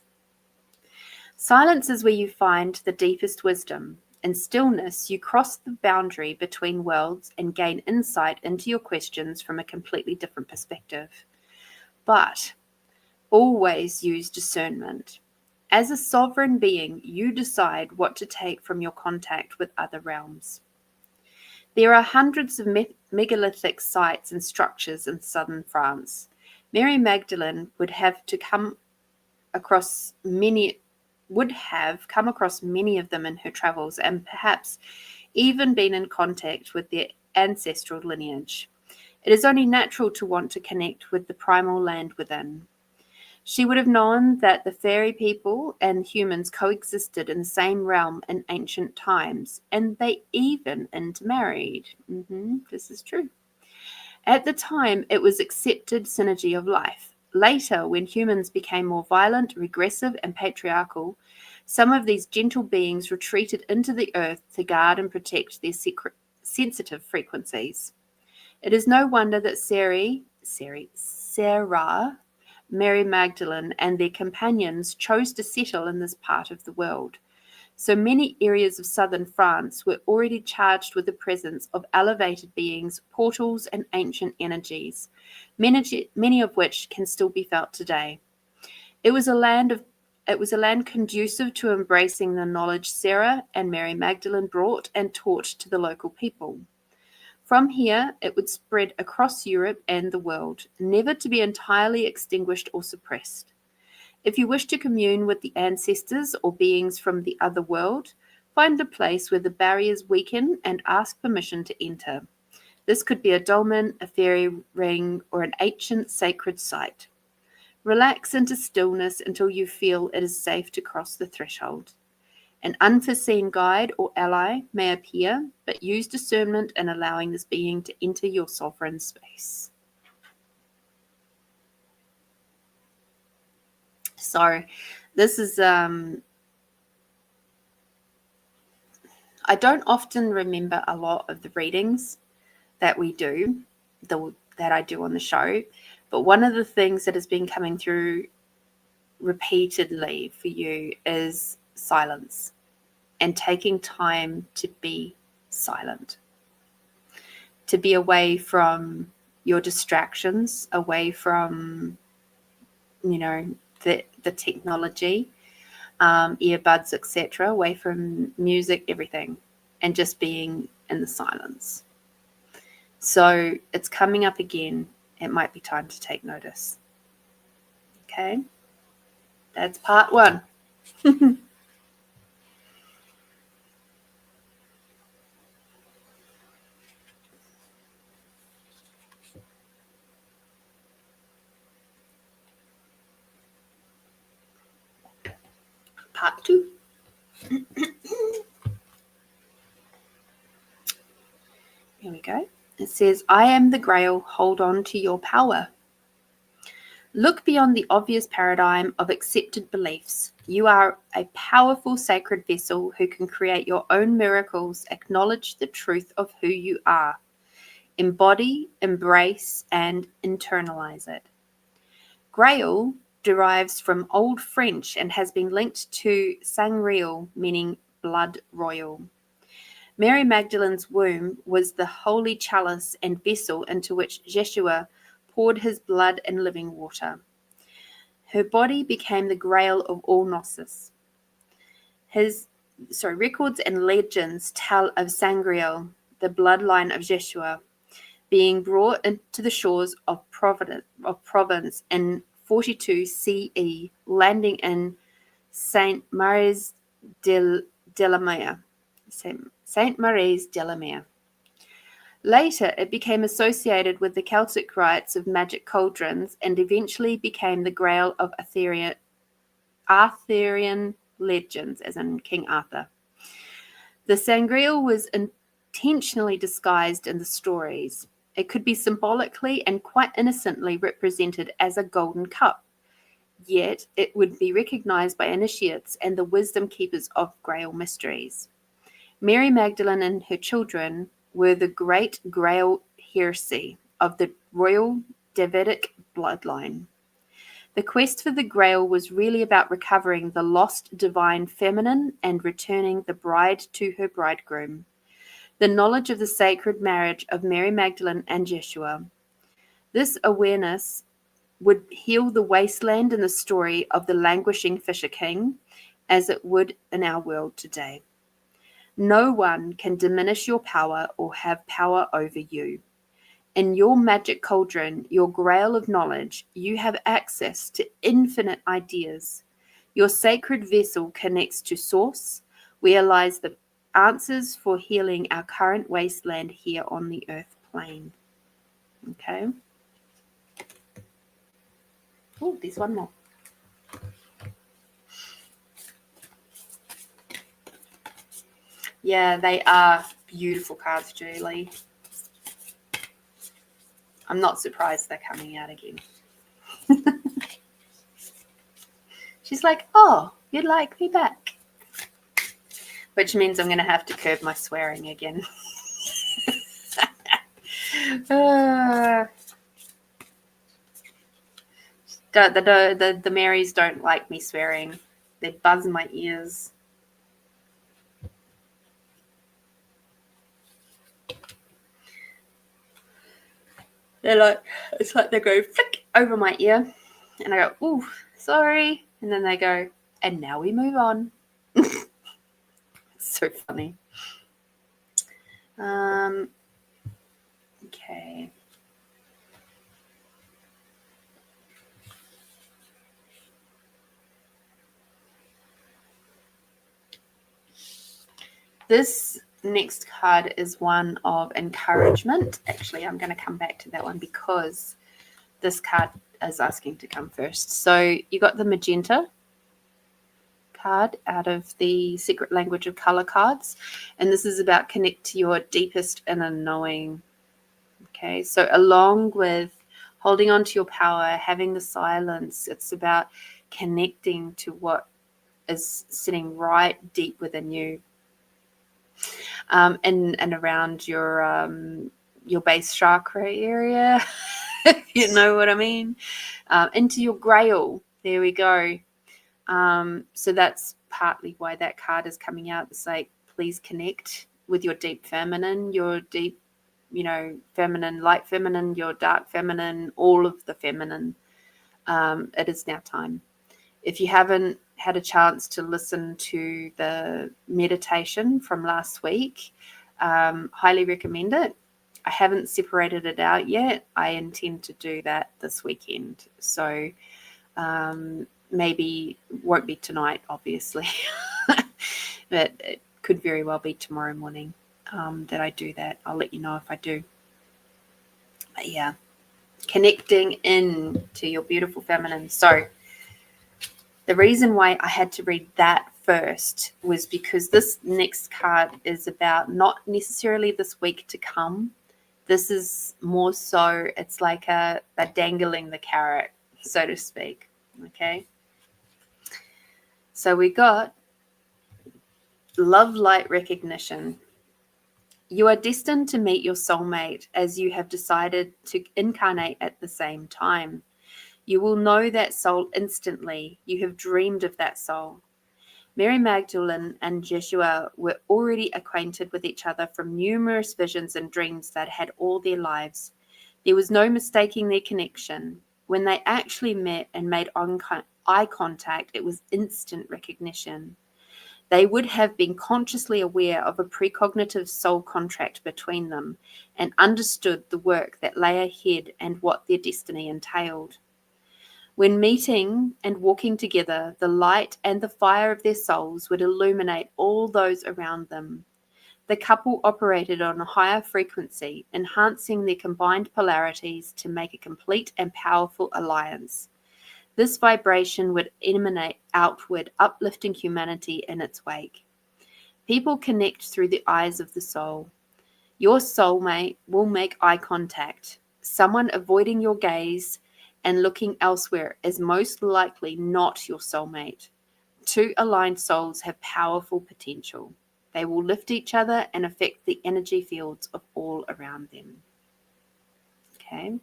A: Silence is where you find the deepest wisdom. In stillness, you cross the boundary between worlds and gain insight into your questions from a completely different perspective. But always use discernment. As a sovereign being, you decide what to take from your contact with other realms. There are hundreds of megalithic sites and structures in southern France. Mary Magdalene across many would have come across many of them in her travels, and perhaps even been in contact with their ancestral lineage. It is only natural to want to connect with the primal land within. She would have known that the fairy people and humans coexisted in the same realm in ancient times, and they even intermarried. This is true. At the time, it was accepted synergy of life. Later, when humans became more violent, regressive, and patriarchal, some of these gentle beings retreated into the earth to guard and protect their sensitive frequencies. It is no wonder that Sarah, Mary Magdalene, and their companions chose to settle in this part of the world. So many areas of southern France were already charged with the presence of elevated beings, portals, and ancient energies, many of which can still be felt today. It was a land conducive to embracing the knowledge Sarah and Mary Magdalene brought and taught to the local people. From here, it would spread across Europe and the world, never to be entirely extinguished or suppressed. If you wish to commune with the ancestors or beings from the other world, find a place where the barriers weaken and ask permission to enter. This could be a dolmen, a fairy ring, or an ancient sacred site. Relax into stillness until you feel it is safe to cross the threshold. An unforeseen guide or ally may appear, but use discernment in allowing this being to enter your sovereign space. So, this is, I don't often remember a lot of the readings that we do, that I do on the show, but one of the things that has been coming through repeatedly for you is silence and taking time to be silent, to be away from your distractions, away from, the technology, earbuds, etc., away from music, everything, and just being in the silence. So it's coming up again. It might be time to take notice. Okay, that's part one. Part two. Here we go. It says, I am the Grail, hold on to your power. Look beyond the obvious paradigm of accepted beliefs. You are a powerful sacred vessel who can create your own miracles. Acknowledge the truth of who you are. Embody, embrace, and internalize it. Grail derives from Old French and has been linked to sangreal, meaning blood royal. Mary Magdalene's womb was the holy chalice and vessel into which Yeshua poured his blood and living water. Her body became the grail of all Gnosis. Records and legends tell of Sangreal, the bloodline of Yeshua, being brought into the shores of Provence in 42 CE, landing in Saint Mary's de la Mer. Saint Mary's de la Mer. Later, it became associated with the Celtic rites of magic cauldrons and eventually became the Grail of Arthurian legends, as in King Arthur. The Sangreal was intentionally disguised in the stories. It could be symbolically and quite innocently represented as a golden cup, yet it would be recognized by initiates and the wisdom keepers of Grail mysteries. Mary Magdalene and her children were the great Grail heresy of the royal Davidic bloodline. The quest for the Grail was really about recovering the lost divine feminine and returning the bride to her bridegroom. The knowledge of the sacred marriage of Mary Magdalene and Yeshua. This awareness would heal the wasteland in the story of the languishing Fisher King as it would in our world today. No one can diminish your power or have power over you. In your magic cauldron, your grail of knowledge, you have access to infinite ideas. Your sacred vessel connects to source, where lies the answers for healing our current wasteland here on the earth plane. Okay. Oh, there's one more. Yeah, they are beautiful cards, Julie. I'm not surprised they're coming out again. She's like, oh, you'd like me back. Which means I'm going to have to curb my swearing again. The Marys don't like me swearing. They buzz my ears. It's like they go flick over my ear. And I go, ooh, sorry. And then they go, and now we move on. So funny. Okay. This next card is one of encouragement. Actually, I'm going to come back to that one because this card is asking to come first. So you got the magenta card out of the Secret Language of Color cards, and this is about connect to your deepest inner knowing. Okay, so along with holding on to your power, having the silence, it's about connecting to what is sitting right deep within you, and around your base chakra area, if you know what I mean, into your grail. There we go. So that's partly why that card is coming out. It's like, please connect with your deep feminine, your deep, feminine, light feminine, your dark feminine, all of the feminine. It is now time. If you haven't had a chance to listen to the meditation from last week, highly recommend it. I haven't separated it out yet. I intend to do that this weekend. So maybe won't be tonight, obviously, but it could very well be tomorrow morning that I do that. I'll let you know if I do. But yeah, connecting in to your beautiful feminine. So the reason why I had to read that first was because this next card is about not necessarily this week to come. This is more so, it's like a dangling the carrot, so to speak. Okay. So we got love light recognition. You are destined to meet your soulmate as you have decided to incarnate at the same time. You will know that soul instantly. You have dreamed of that soul. Mary Magdalene and Jeshua were already acquainted with each other from numerous visions and dreams that had all their lives. There was no mistaking their connection. When they actually met and made eye contact, it was instant recognition. They would have been consciously aware of a precognitive soul contract between them and understood the work that lay ahead and what their destiny entailed. When meeting and walking together, the light and the fire of their souls would illuminate all those around them. The couple operated on a higher frequency, enhancing their combined polarities to make a complete and powerful alliance. This vibration would emanate outward, uplifting humanity in its wake. People connect through the eyes of the soul. Your soulmate will make eye contact. Someone avoiding your gaze and looking elsewhere is most likely not your soulmate. Two aligned souls have powerful potential. They will lift each other and affect the energy fields of all around them. Okay,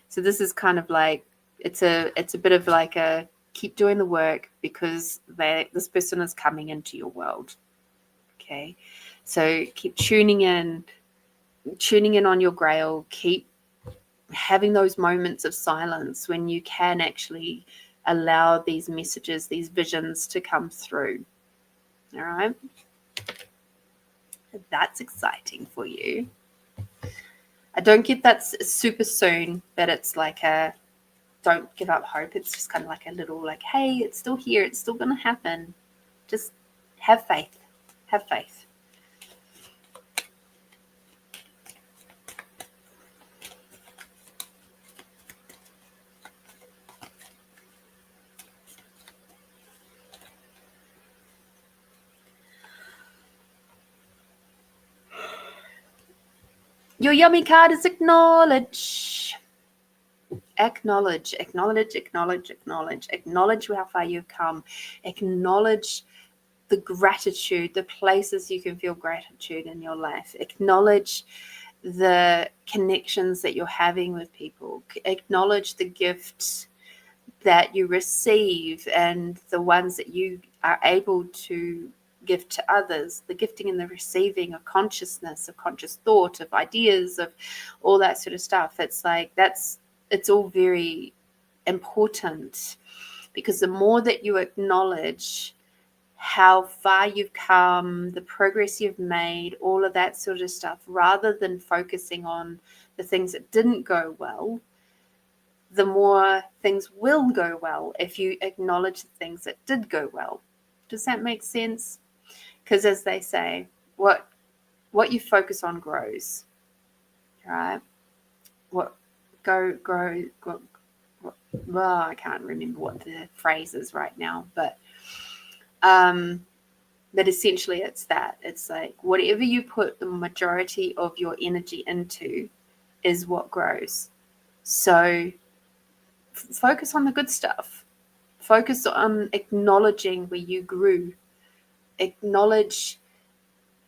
A: so this is kind of like, it's a bit of like a keep doing the work because this person is coming into your world. Okay, so keep tuning in on your grail. Keep having those moments of silence when you can actually allow these messages, these visions to come through. All right. That's exciting for you. I don't get that super soon, but it's like a don't give up hope. It's just kind of like a little like, hey, it's still here. It's still going to happen. Just have faith. Have faith. Your yummy card is acknowledge. Acknowledge, acknowledge, acknowledge, acknowledge. Acknowledge how far you've come. Acknowledge the gratitude, the places you can feel gratitude in your life. Acknowledge the connections that you're having with people. Acknowledge the gifts that you receive and the ones that you are able to give to others, the gifting and the receiving of consciousness, of conscious thought, of ideas, of all that sort of stuff. It's like it's all very important, because the more that you acknowledge how far you've come, the progress you've made, all of that sort of stuff, rather than focusing on the things that didn't go well, the more things will go well if you acknowledge the things that did go well. Does that make sense? Because as they say, what you focus on grows, right? Well, I can't remember what the phrase is right now, but essentially it's that. It's like whatever you put the majority of your energy into is what grows. So focus on the good stuff. Focus on acknowledging where you grew. Acknowledge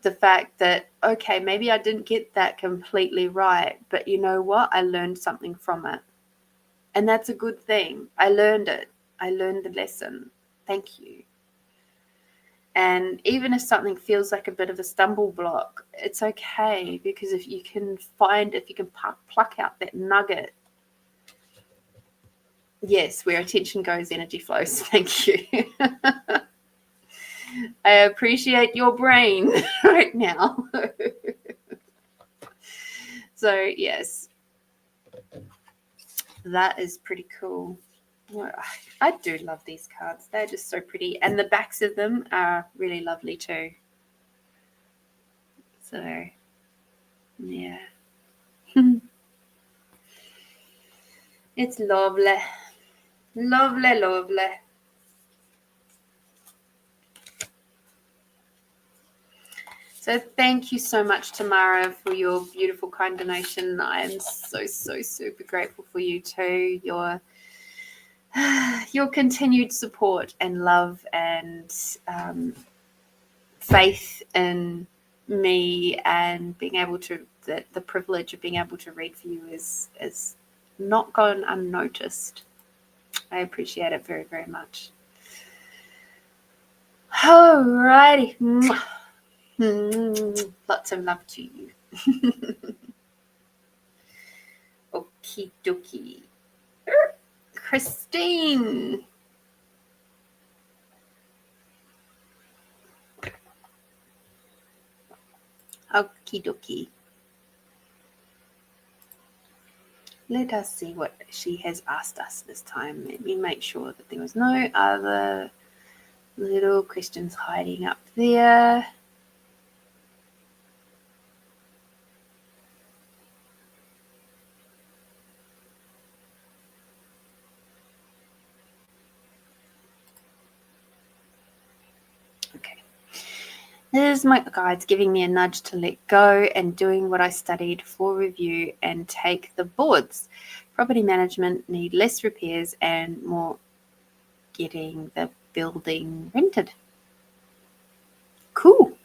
A: the fact that, okay, maybe I didn't get that completely right, but you know what? I learned something from it. And that's a good thing. I learned it. I learned the lesson. Thank you. And even if something feels like a bit of a stumble block, it's okay, because if you can pluck out that nugget. Yes, where attention goes, energy flows. Thank you. I appreciate your brain right now. So, yes, that is pretty cool. I do love these cards. They're just so pretty. And the backs of them are really lovely too. So, yeah. It's lovely. Lovely, lovely. So thank you so much, Tamara, for your beautiful, kind donation. I am so super grateful for you too. Your continued support and love and faith in me, and being able to, the privilege of being able to read for you is not gone unnoticed. I appreciate it very, very much. Alrighty. Lots of love to you. Okie dokie. Christine. Okie dokie. Let us see what she has asked us this time. Let me make sure that there was no other little questions hiding up there. Okay. Here's my guides giving me a nudge to let go and doing what I studied for review and take the boards. Property management need less repairs and more getting the building rented. Cool.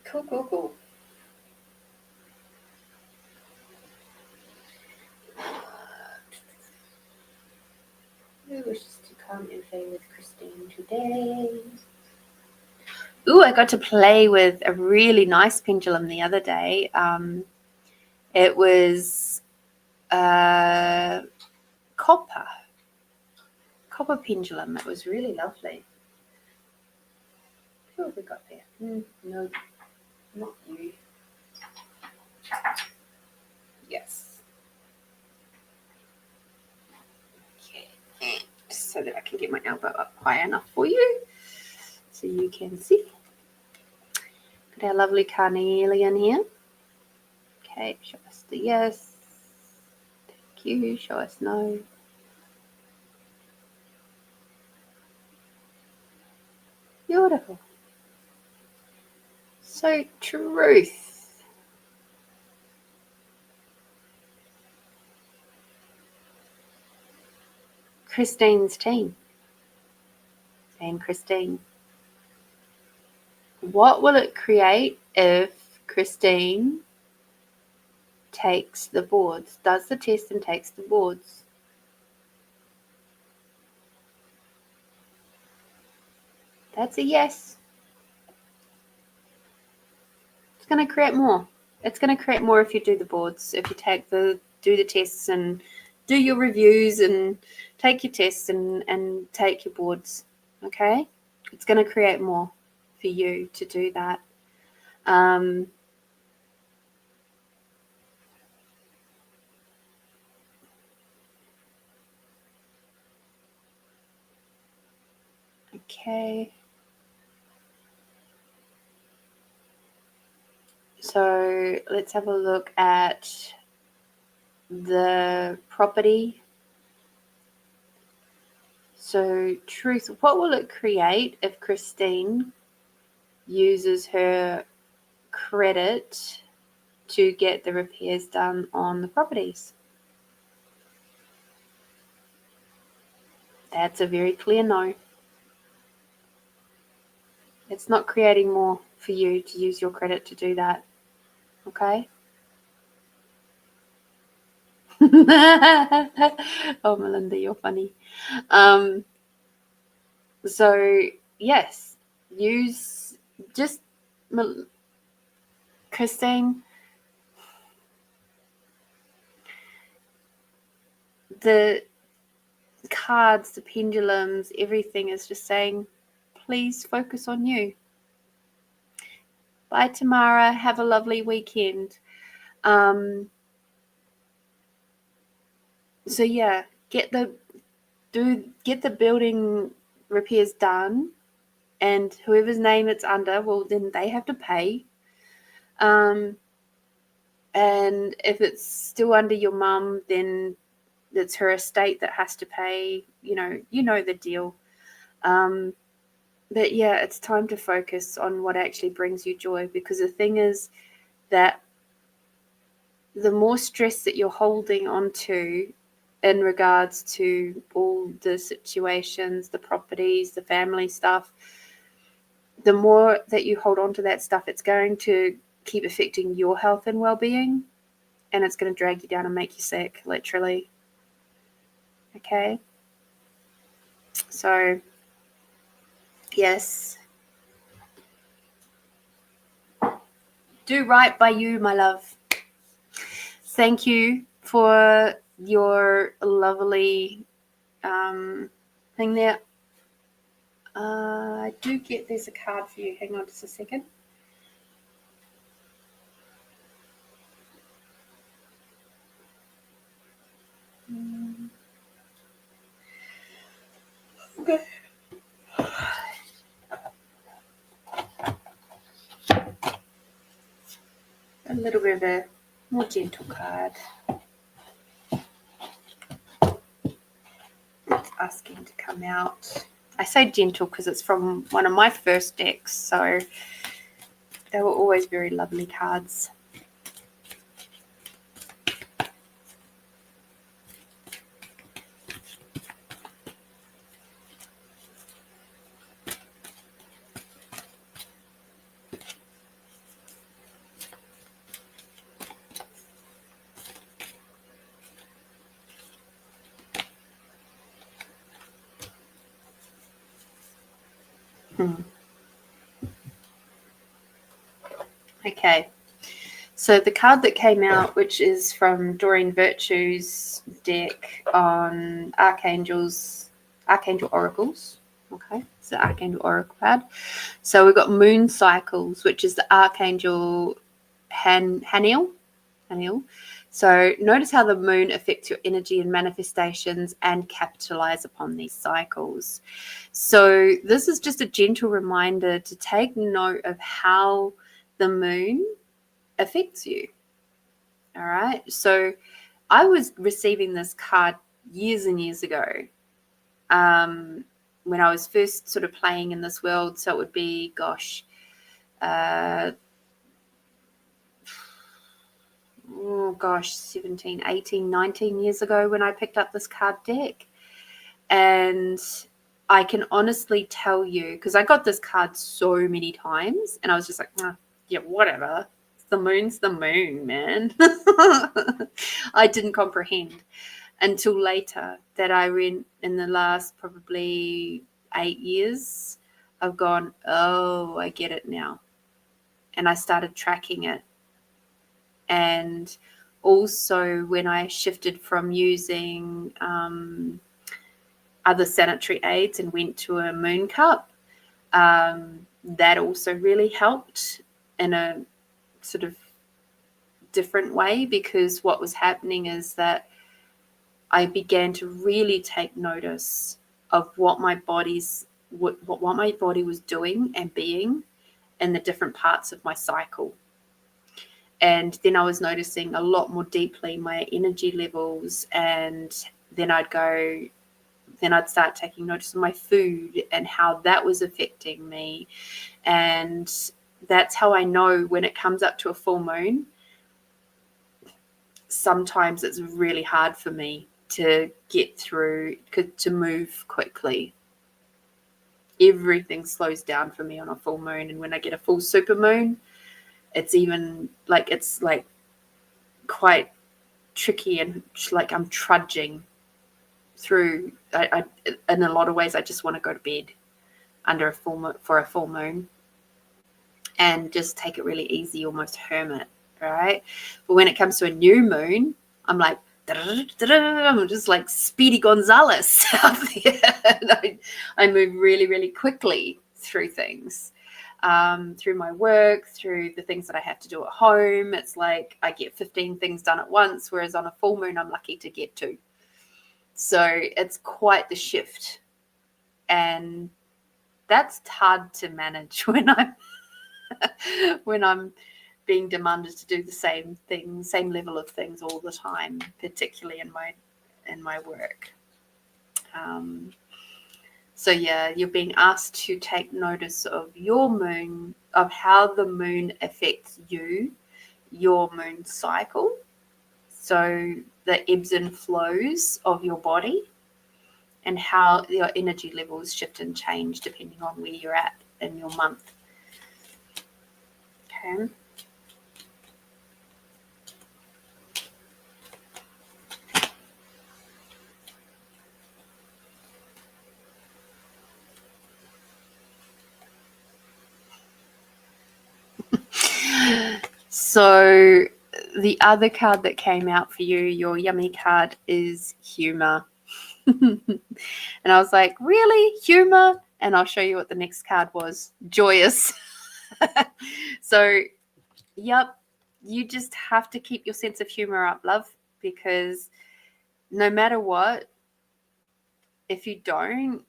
A: Cool. Who wishes to come and play with Christine today? Ooh, I got to play with a really nice pendulum the other day. It was copper pendulum. It was really lovely. Who have we got there? No, not you. Yes. Okay. Just so that I can get my elbow up high enough for you so you can see. Got our lovely carnelian here. Okay, show us the yes. Thank you. Show us no. Beautiful. So, truth. Christine's team. And Christine. What will it create if Christine takes the boards, does the test and takes the boards? That's a yes. It's going to create more. It's going to create more if you do the boards, if you do the tests and do your reviews and take your tests and take your boards. Okay? It's going to create more for you to do that. Okay. So let's have a look at the property. So truth, what will it create if Christine uses her credit to get the repairs done on the properties? That's a very clear no. It's not creating more for you to use your credit to do that. Okay? Oh, Melinda, you're funny. So, yes, use just Christine, the cards, the pendulums, everything is just saying, please focus on you. Bye, Tamara. Have a lovely weekend. So yeah, get the building repairs done, and whoever's name it's under, well, then they have to pay. And if it's still under your mum, then it's her estate that has to pay. You know the deal. But yeah, it's time to focus on what actually brings you joy, because the thing is that the more stress that you're holding onto in regards to all the situations, the properties, the family stuff, the more that you hold on to that stuff, it's going to keep affecting your health and well-being, and it's going to drag you down and make you sick, literally. Okay? So, yes. Do right by you, my love. Thank you for your lovely thing there. I do get there's a card for you. Hang on just a second. Okay. A little bit of a more gentle card. It's asking to come out. I say gentle because it's from one of my first decks, so they were always very lovely cards. Okay. So the card that came out, which is from Doreen Virtue's deck on Archangel Oracles. Okay, it's the Archangel Oracle card. So we've got Moon Cycles, which is the Archangel Haniel. So notice how the moon affects your energy and manifestations and capitalize upon these cycles. So this is just a gentle reminder to take note of how the moon affects you. All right. So I was receiving this card years and years ago when I was first sort of playing in this world. So it would be, 17, 18, 19 years ago when I picked up this card deck. And I can honestly tell you, because I got this card so many times and I was just like, yeah, whatever. The moon's the moon, man. I didn't comprehend until later that I went in the last probably 8 years. I've gone, oh, I get it now. And I started tracking it. And also when I shifted from using other sanitary aids and went to a moon cup, that also really helped in a sort of different way, because what was happening is that I began to really take notice of what my body was doing and being in the different parts of my cycle. And then I was noticing a lot more deeply my energy levels, and then I'd start taking notice of my food and how that was affecting me. And that's how I know when it comes up to a full moon, sometimes it's really hard for me to get through, to move quickly. Everything slows down for me on a full moon. And when I get a full super moon, it's quite tricky, and like I'm trudging through. I in a lot of ways, I just want to go to bed for a full moon and just take it really easy, almost hermit, right? But when it comes to a new moon, I'm like, I'm just like Speedy Gonzalez out there. And I move really, really quickly through things, through my work, through the things that I have to do at home. It's like I get 15 things done at once, whereas on a full moon, I'm lucky to get 2. So it's quite the shift. And that's hard to manage when I'm being demanded to do the same thing, same level of things all the time, particularly in my work. So yeah, you're being asked to take notice of your moon, of how the moon affects you, your moon cycle. So the ebbs and flows of your body and how your energy levels shift and change depending on where you're at in your month. Okay. So the other card that came out for you, your yummy card, is humor. And I was like, really? Humor? And I'll show you what the next card was. Joyous. So, yep, you just have to keep your sense of humor up, love, because no matter what, if you don't,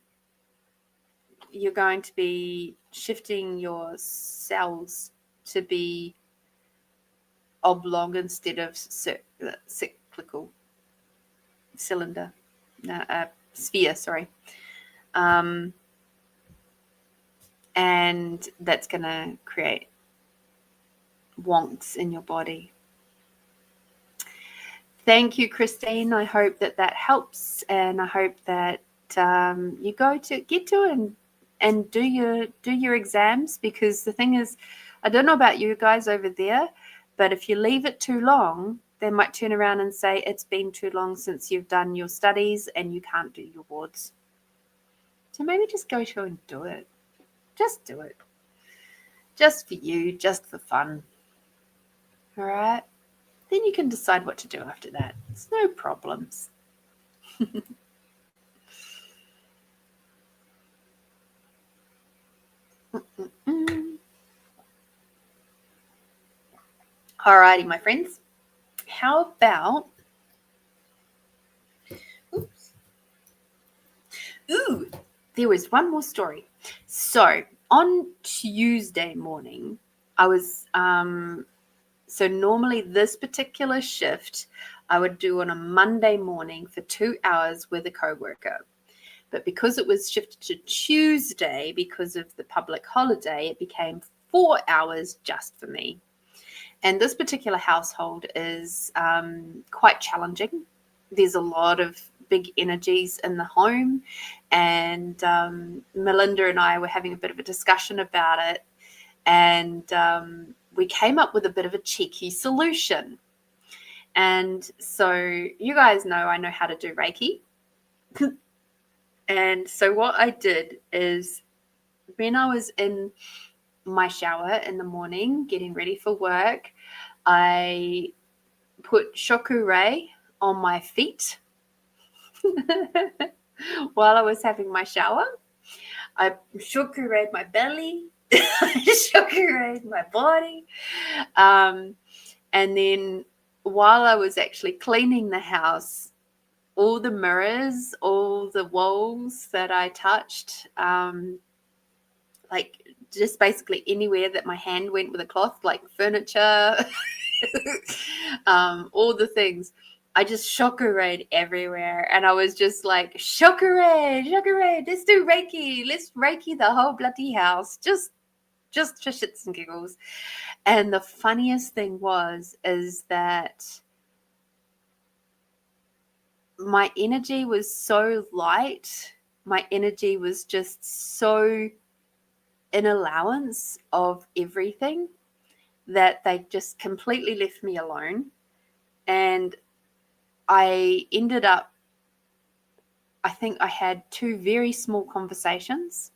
A: you're going to be shifting your cells to be oblong instead of cyclical sphere, sorry. And that's going to create wonks in your body. Thank you, Christine. I hope that helps, and I hope that you get to and do your exams, because the thing is, I don't know about you guys over there, but if you leave it too long, they might turn around and say it's been too long since you've done your studies and you can't do your boards. So maybe just go through and do it. Just do it. Just for you, just for fun. All right. Then you can decide what to do after that. It's no problems. Alrighty, my friends. How about... Oops. Ooh, there was one more story. So on Tuesday morning, I was... so normally this particular shift I would do on a Monday morning for 2 hours with a coworker. But because it was shifted to Tuesday because of the public holiday, it became 4 hours just for me. And this particular household is quite challenging. There's a lot of big energies in the home. And Melinda and I were having a bit of a discussion about it. And we came up with a bit of a cheeky solution. And so you guys know I know how to do Reiki. And so what I did is when I was in my shower in the morning, getting ready for work, I put shokure on my feet while I was having my shower. I shokure'd my belly, shokure'd my body. And then while I was actually cleaning the house, all the mirrors, all the walls that I touched, like just basically anywhere that my hand went with a cloth, like furniture, all the things, I just shokure'd everywhere. And I was just like, shokure, let's do Reiki. Let's Reiki the whole bloody house. Just for shits and giggles. And the funniest thing is that my energy was so light. My energy was just so in allowance of everything that they just completely left me alone. And I ended up, I think I had 2 very small conversations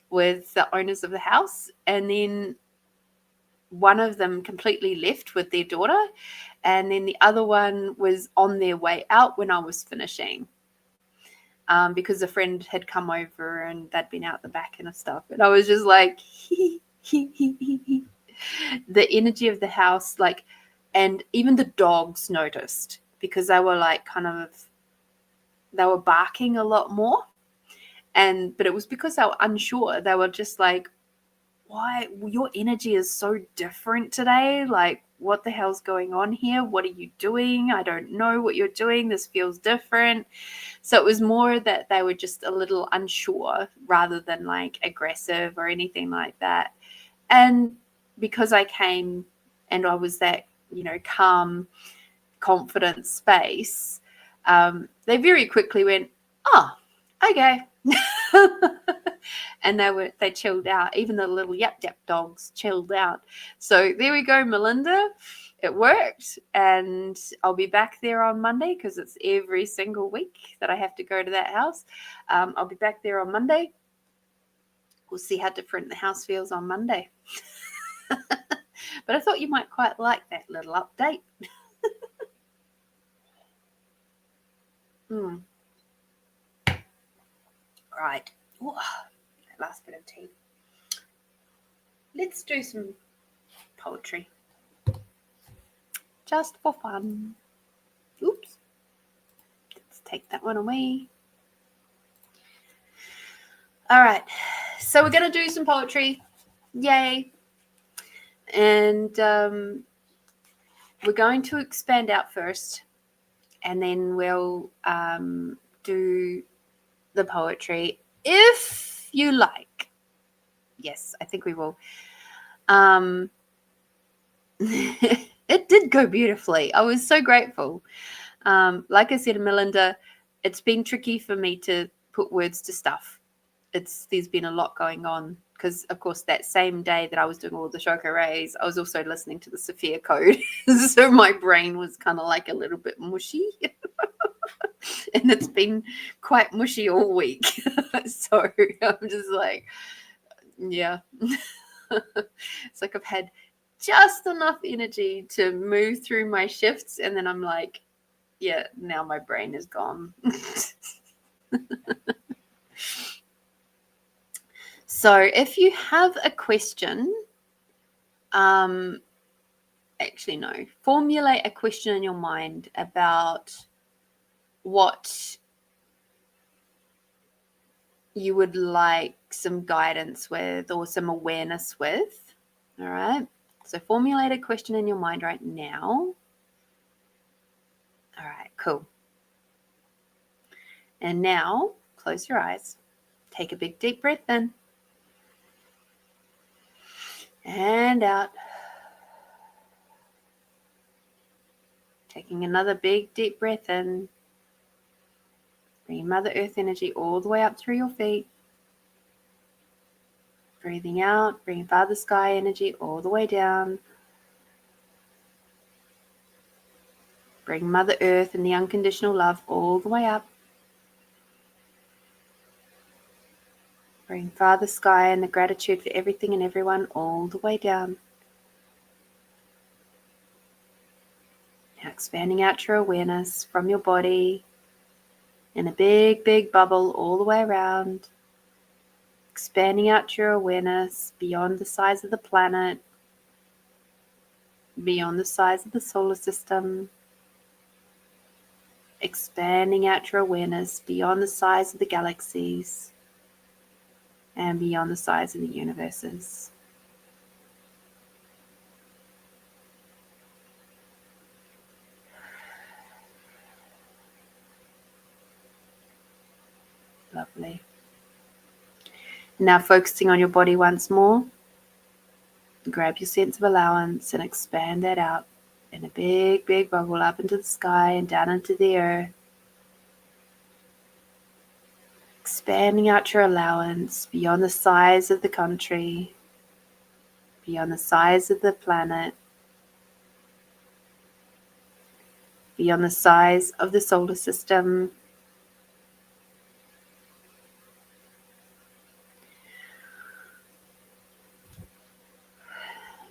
A: with the owners of the house, and then one of them completely left with their daughter, and then the other one was on their way out when I was finishing, because a friend had come over and they'd been out the back and stuff. And I was just like, the energy of the house, like, and even the dogs noticed, because they were like they were barking a lot more. But it was because they were unsure. They were just like, why? Your energy is so different today. Like, what the hell's going on here? What are you doing? I don't know what you're doing. This feels different. So it was more that they were just a little unsure rather than like aggressive or anything like that. And because I came and I was that, calm, confident space, they very quickly went, oh, okay. And they chilled out. Even the little yap yap dogs chilled out. So there we go, Melinda. It worked, and I'll be back there on Monday because it's every single week that I have to go to that house. I'll be back there on Monday. We'll see how different the house feels on Monday. But I thought you might quite like that little update. Right. Ooh, that last bit of tea. Let's do some poetry. Just for fun. Oops. Let's take that one away. All right. So we're going to do some poetry. Yay. And we're going to expand out first, and then we'll do the poetry if you like. Yes, I think we will. It did go beautifully. I was so grateful. Like I said, Melinda, it's been tricky for me to put words to stuff. There's been a lot going on because, of course, that same day that I was doing all the shokurays, I was also listening to the Sophia Code. So my brain was kind of like a little bit mushy. And it's been quite mushy all week. So I'm just like, yeah. It's like I've had just enough energy to move through my shifts, and then I'm like, yeah, now my brain is gone. So if you have a question, actually no, formulate a question in your mind about what you would like some guidance with or some awareness with. All right. So formulate a question in your mind right now. All right, cool. And now close your eyes. Take a big deep breath in. And out. Taking another big deep breath in. Bringing Mother Earth energy all the way up through your feet. Breathing out, bringing Father Sky energy all the way down. Bring Mother Earth and the unconditional love all the way up. Bring Father Sky and the gratitude for everything and everyone all the way down. Now expanding out your awareness from your body in a big, big bubble all the way around. Expanding out your awareness beyond the size of the planet, beyond the size of the solar system. Expanding out your awareness beyond the size of the galaxies and beyond the size of the universes. Lovely. Now focusing on your body once more. Grab your sense of allowance and expand that out in a big, big bubble up into the sky and down into the earth. Expanding out your allowance beyond the size of the country, beyond the size of the planet, beyond the size of the solar system.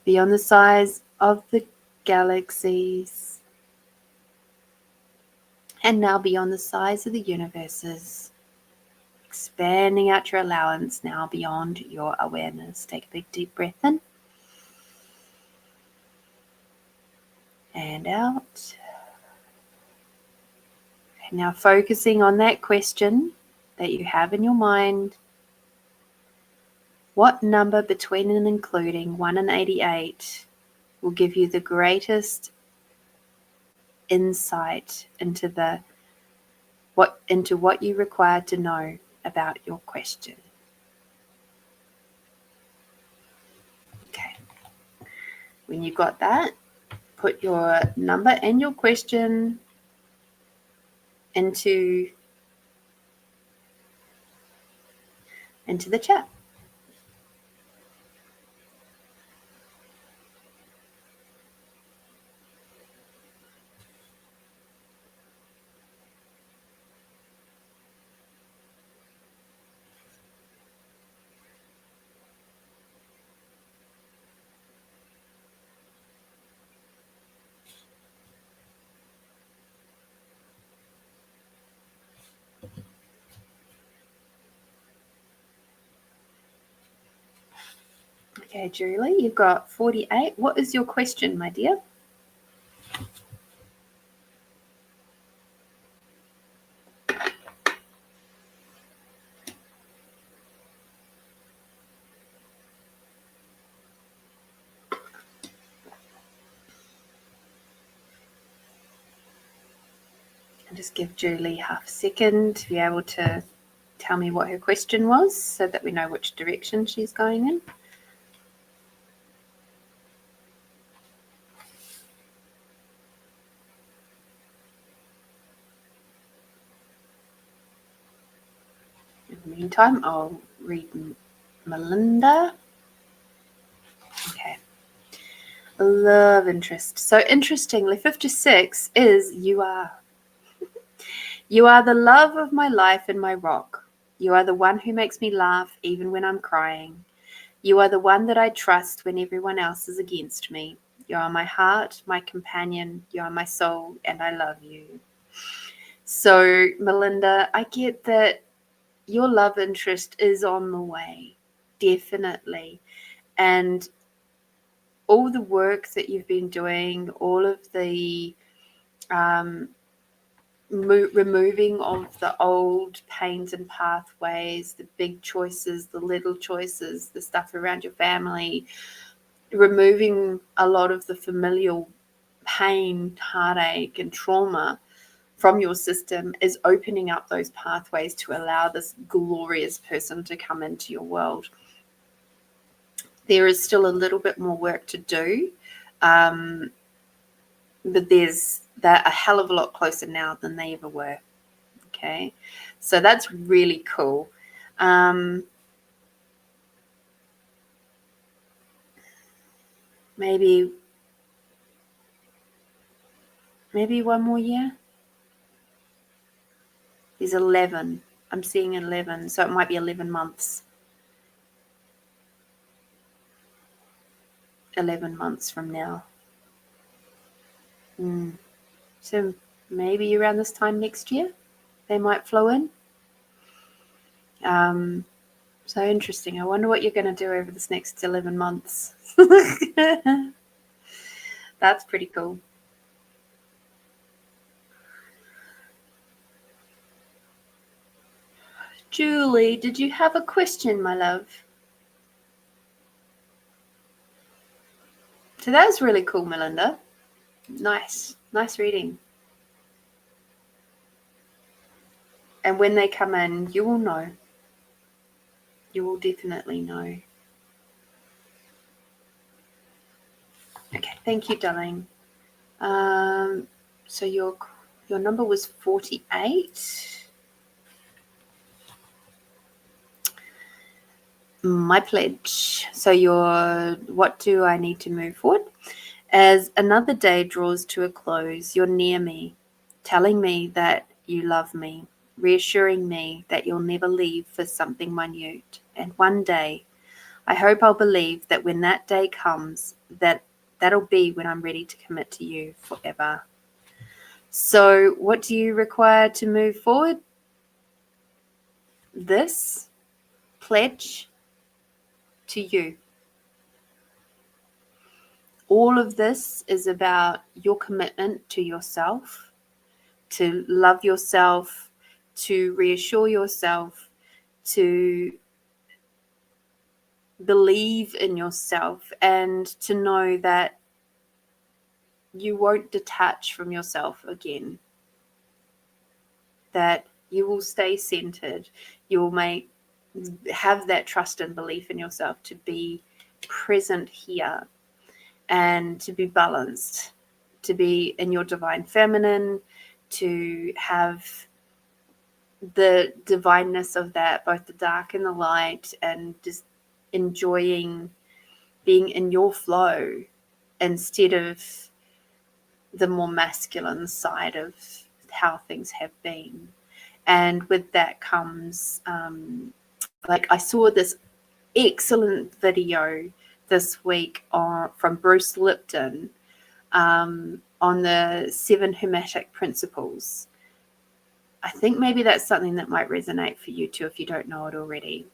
A: Beyond the size of the galaxies, and now beyond the size of the universes. Expanding out your allowance now beyond your awareness. Take a big deep breath in and out. And now focusing on that question that you have in your mind. What number between and including 1 and 88 will give you the greatest insight into what you require to know about your question? Okay. When you've got that, put your number and your question into the chat. Okay, Julie, you've got 48. What is your question, my dear? I'll just give Julie half a second to be able to tell me what her question was so that we know which direction she's going in. In the meantime, I'll read Melinda. Okay. Love interest. So interestingly, 56 is you are. You are the love of my life and my rock. You are the one who makes me laugh even when I'm crying. You are the one that I trust when everyone else is against me. You are my heart, my companion, you are my soul, and I love you. So, Melinda, I get that your love interest is on the way, definitely. And all the work that you've been doing, all of the removing of the old pains and pathways, the big choices, the little choices, the stuff around your family, removing a lot of the familial pain, heartache, and trauma from your system is opening up those pathways to allow this glorious person to come into your world. There is still a little bit more work to do, but they're a hell of a lot closer now than they ever were. Okay, so that's really cool. Maybe one more year. There's 11. I'm seeing 11, so it might be 11 months. 11 months from now. So maybe around this time next year, they might flow in. So interesting. I wonder what you're going to do over this next 11 months. That's pretty cool. Julie, did you have a question, my love? So that was really cool, Melinda. Nice reading. And when they come in, you will know. You will definitely know. Okay, thank you, darling. So your number was 48. My pledge. So what do I need to move forward? As another day draws to a close, you're near me, telling me that you love me, reassuring me that you'll never leave for something minute. And one day, I hope I'll believe that when that day comes, that'll be when I'm ready to commit to you forever. So what do you require to move forward? This pledge to you. All of this is about your commitment to yourself, to love yourself, to reassure yourself, to believe in yourself, and to know that you won't detach from yourself again, that you will stay centered, you will have that trust and belief in yourself to be present here and to be balanced, to be in your divine feminine, to have the divineness of that, both the dark and the light, and just enjoying being in your flow instead of the more masculine side of how things have been. And with that comes, like I saw this excellent video this week from Bruce Lipton on the 7 Hermetic principles. I think maybe that's something that might resonate for you too if you don't know it already.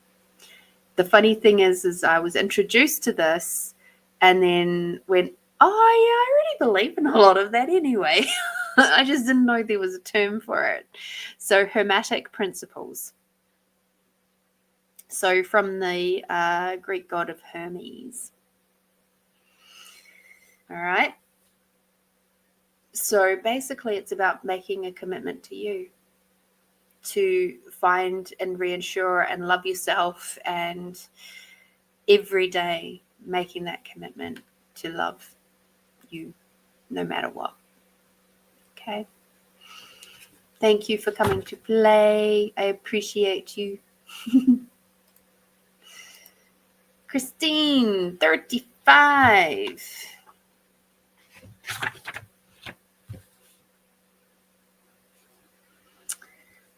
A: The funny thing is I was introduced to this and then went, oh yeah, I already believe in a lot of that anyway. I just didn't know there was a term for it. So Hermetic principles. So from the Greek god of Hermes. All right. So basically it's about making a commitment to you, to find and reassure and love yourself, and every day making that commitment to love you no matter what. Okay. Thank you for coming to play. I appreciate you. Christine, 35.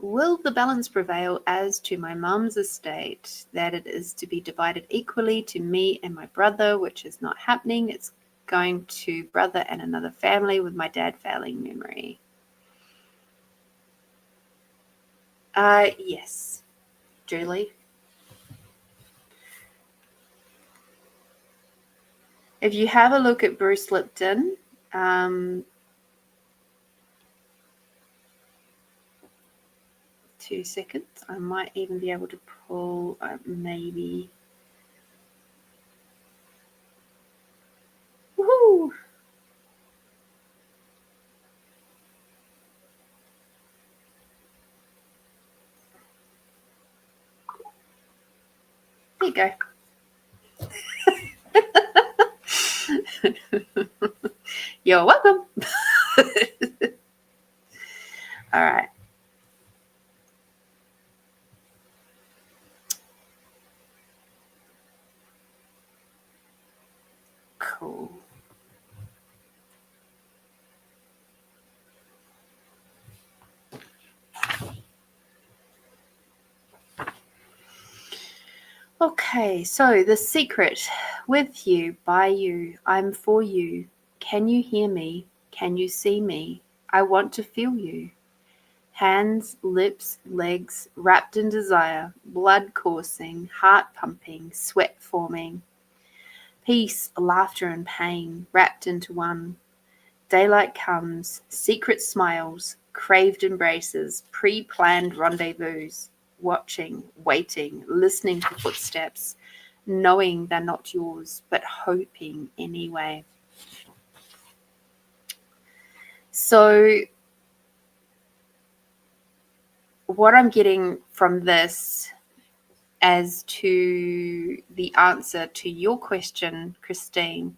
A: Will the balance prevail as to my mum's estate, that it is to be divided equally to me and my brother, which is not happening. It's going to brother and another family with my dad failing memory. Yes, Julie. If you have a look at Bruce Lipton, 2 seconds. I might even be able to pull maybe. Woohoo! There you go. You're welcome. All right. Cool. Okay, so the secret: with you, by you, I'm for you. Can you hear me? Can you see me? I want to feel you. Hands, lips, legs, wrapped in desire, blood coursing, heart pumping, sweat forming. Peace, laughter, and pain wrapped into one. Daylight comes, secret smiles, craved embraces, pre-planned rendezvous, watching, waiting, listening to footsteps, knowing they're not yours, but hoping anyway. So what I'm getting from this as to the answer to your question, Christine,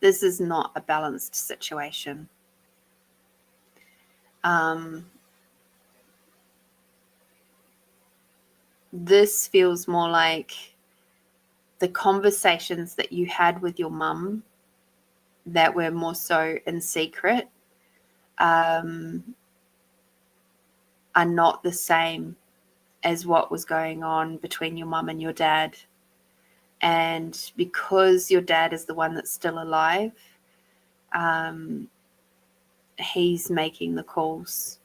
A: this is not a balanced situation. This feels more like the conversations that you had with your mum that were more so in secret are not the same as what was going on between your mum and your dad. And because your dad is the one that's still alive, he's making the calls,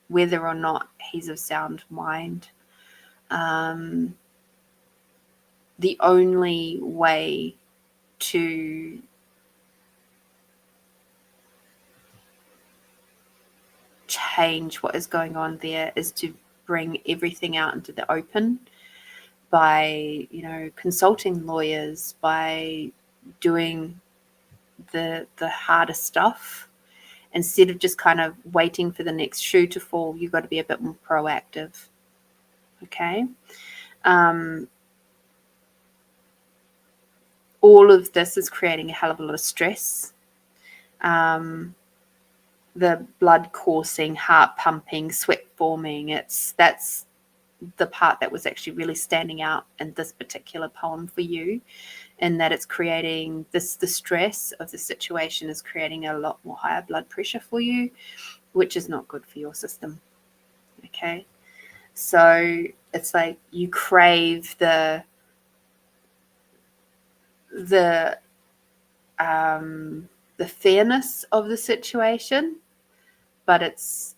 A: whether or not he's of sound mind. The only way to change what is going on there is to bring everything out into the open by, consulting lawyers, by doing the harder stuff. Instead of just kind of waiting for the next shoe to fall, you've got to be a bit more proactive. Okay. All of this is creating a hell of a lot of stress. The blood coursing, heart pumping, sweat forming, that's the part that was actually really standing out in this particular poem for you, in that it's creating the stress of the situation is creating a lot more higher blood pressure for you, which is not good for your system. Okay. So it's like you crave the fairness of the situation, but it's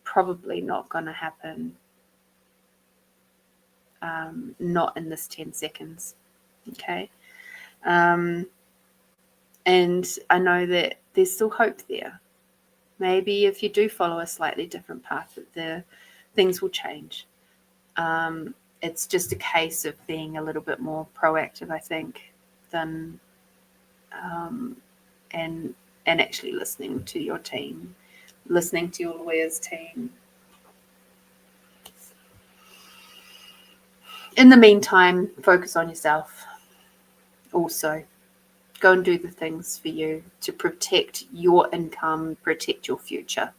A: probably not going to happen. Not in this 10 seconds. Okay. And I know that there's still hope there. Maybe if you do follow a slightly different path, that things will change. It's just a case of being a little bit more proactive, I think, than and actually listening to your team, listening to your lawyer's team. In the meantime, focus on yourself. Also, go and do the things for you to protect your income, protect your future,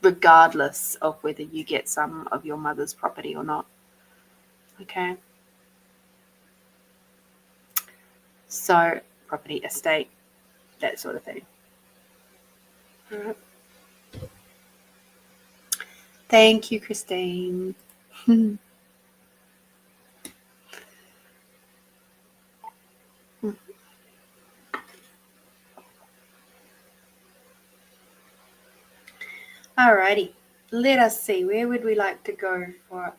A: regardless of whether you get some of your mother's property or not. Okay. So, property, estate, that sort of thing. All right. Thank you, Christine. Alrighty, let us see, where would we like to go for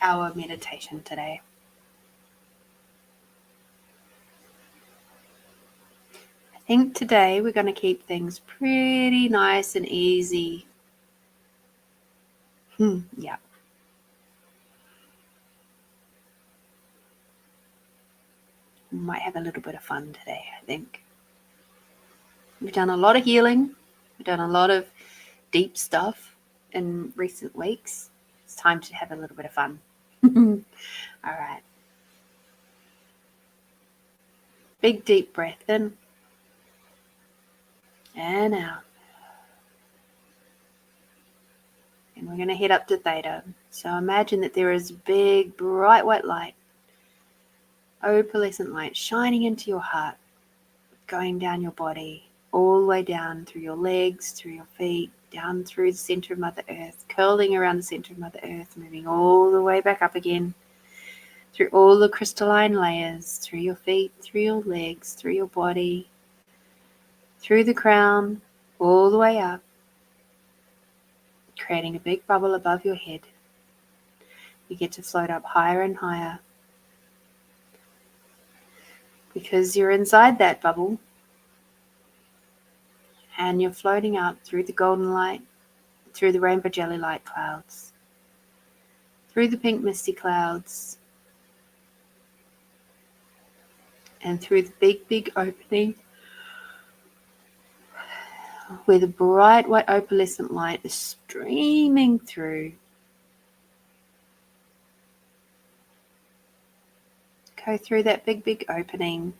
A: our meditation today? I think today we're going to keep things pretty nice and easy. Yeah. We might have a little bit of fun today, I think. We've done a lot of healing. We've done a lot of deep stuff in recent weeks. It's time to have a little bit of fun. All right. Big deep breath in and out. And we're going to head up to theta. So imagine that there is big, bright white light, opalescent light shining into your heart, going down your body, all the way down through your legs, through your feet, down through the center of Mother Earth, curling around the center of Mother Earth, moving all the way back up again, through all the crystalline layers, through your feet, through your legs, through your body, through the crown, all the way up, creating a big bubble above your head. You get to float up higher and higher. Because you're inside that bubble, and you're floating up through the golden light, through the rainbow jelly light clouds, through the pink misty clouds, and through the big, big opening where the bright white opalescent light is streaming through. Go through that big, big opening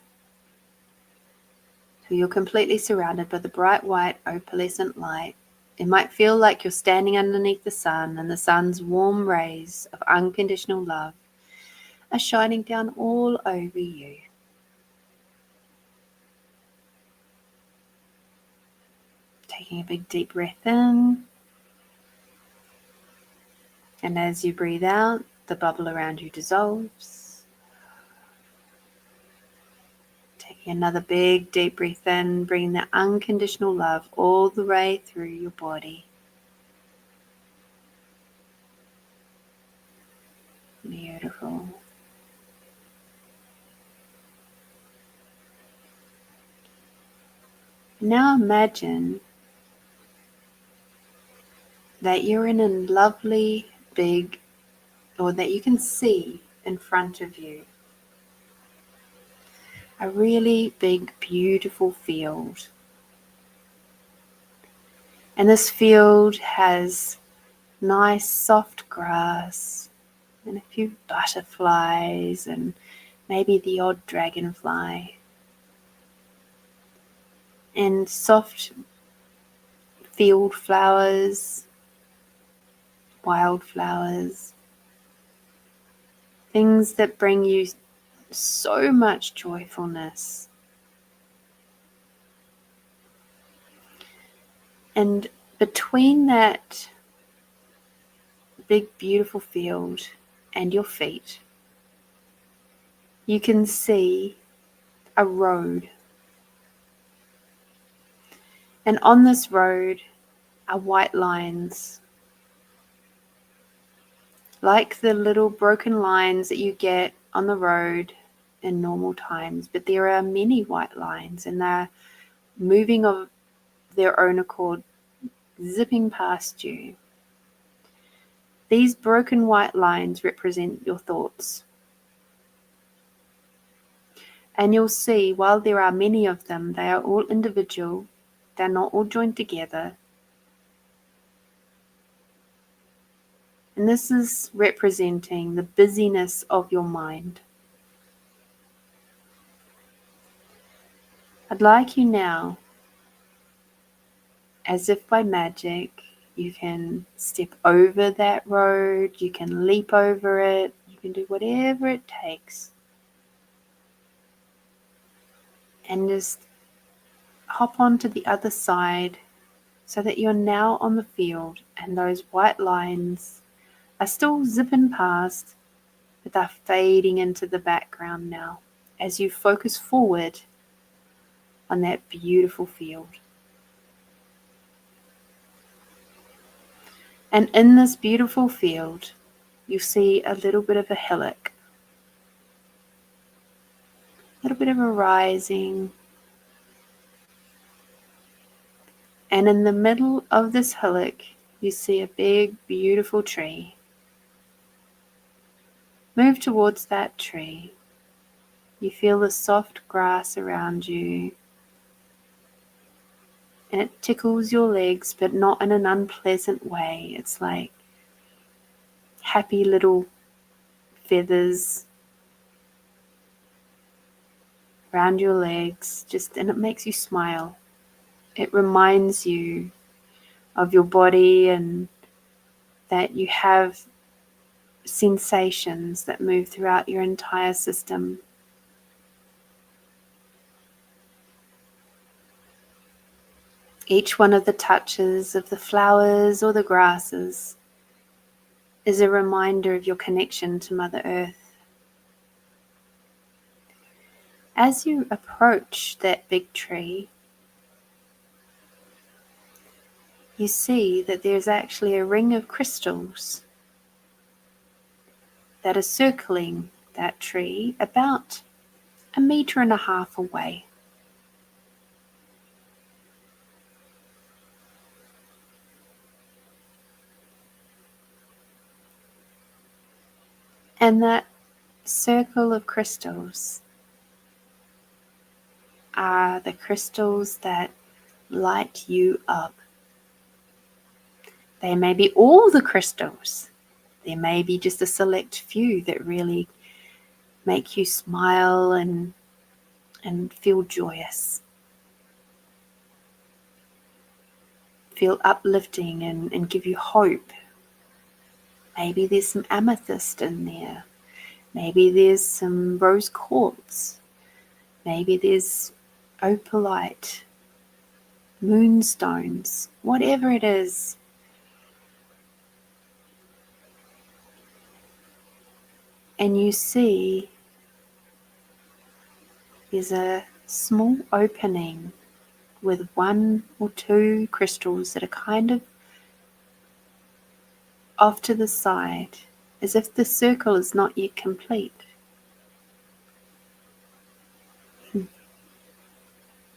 A: so you're completely surrounded by the bright white opalescent light. It might feel like you're standing underneath the sun, and the sun's warm rays of unconditional love are shining down all over you. Taking a big deep breath in, and as you breathe out, the bubble around you dissolves. Taking another big deep breath in, bringing that unconditional love all the way through your body. Beautiful. Now imagine that you're in a lovely big, or that you can see in front of you, a really big, beautiful field. And this field has nice, soft grass and a few butterflies and maybe the odd dragonfly. And soft field flowers, wildflowers, things that bring you so much joyfulness. And between that big beautiful field and your feet, you can see a road. And on this road are white lines, like the little broken lines that you get on the road in normal times, but there are many white lines, and they're moving of their own accord, zipping past you. These broken white lines represent your thoughts. And you'll see, while there are many of them, they are all individual, they're not all joined together. And this is representing the busyness of your mind. I'd like you now, as if by magic, You can step over that road, you can leap over it, you can do whatever it takes. And just hop onto the other side so that you're now on the field and those white lines are still zipping past, but they're fading into the background now as you focus forward on that beautiful field. And in this beautiful field, you see a little bit of a hillock, a little bit of a rising. And in the middle of this hillock, you see a big, beautiful tree. Move towards that tree. You feel the soft grass around you, and it tickles your legs, but not in an unpleasant way. It's like happy little feathers around your legs, and it makes you smile. It reminds you of your body and that you have sensations that move throughout your entire system. Each one of the touches of the flowers or the grasses is a reminder of your connection to Mother Earth. As you approach that big tree, you see that there's actually a ring of crystals that are circling that tree about 1.5 meters away. And that circle of crystals are the crystals that light you up. They may be all the crystals. There may be just a select few that really make you smile and feel joyous. Feel uplifting and give you hope. Maybe there's some amethyst in there. Maybe there's some rose quartz. Maybe there's opalite, moonstones, whatever it is. And you see there's a small opening with 1 or 2 crystals that are kind of off to the side, as if the circle is not yet complete.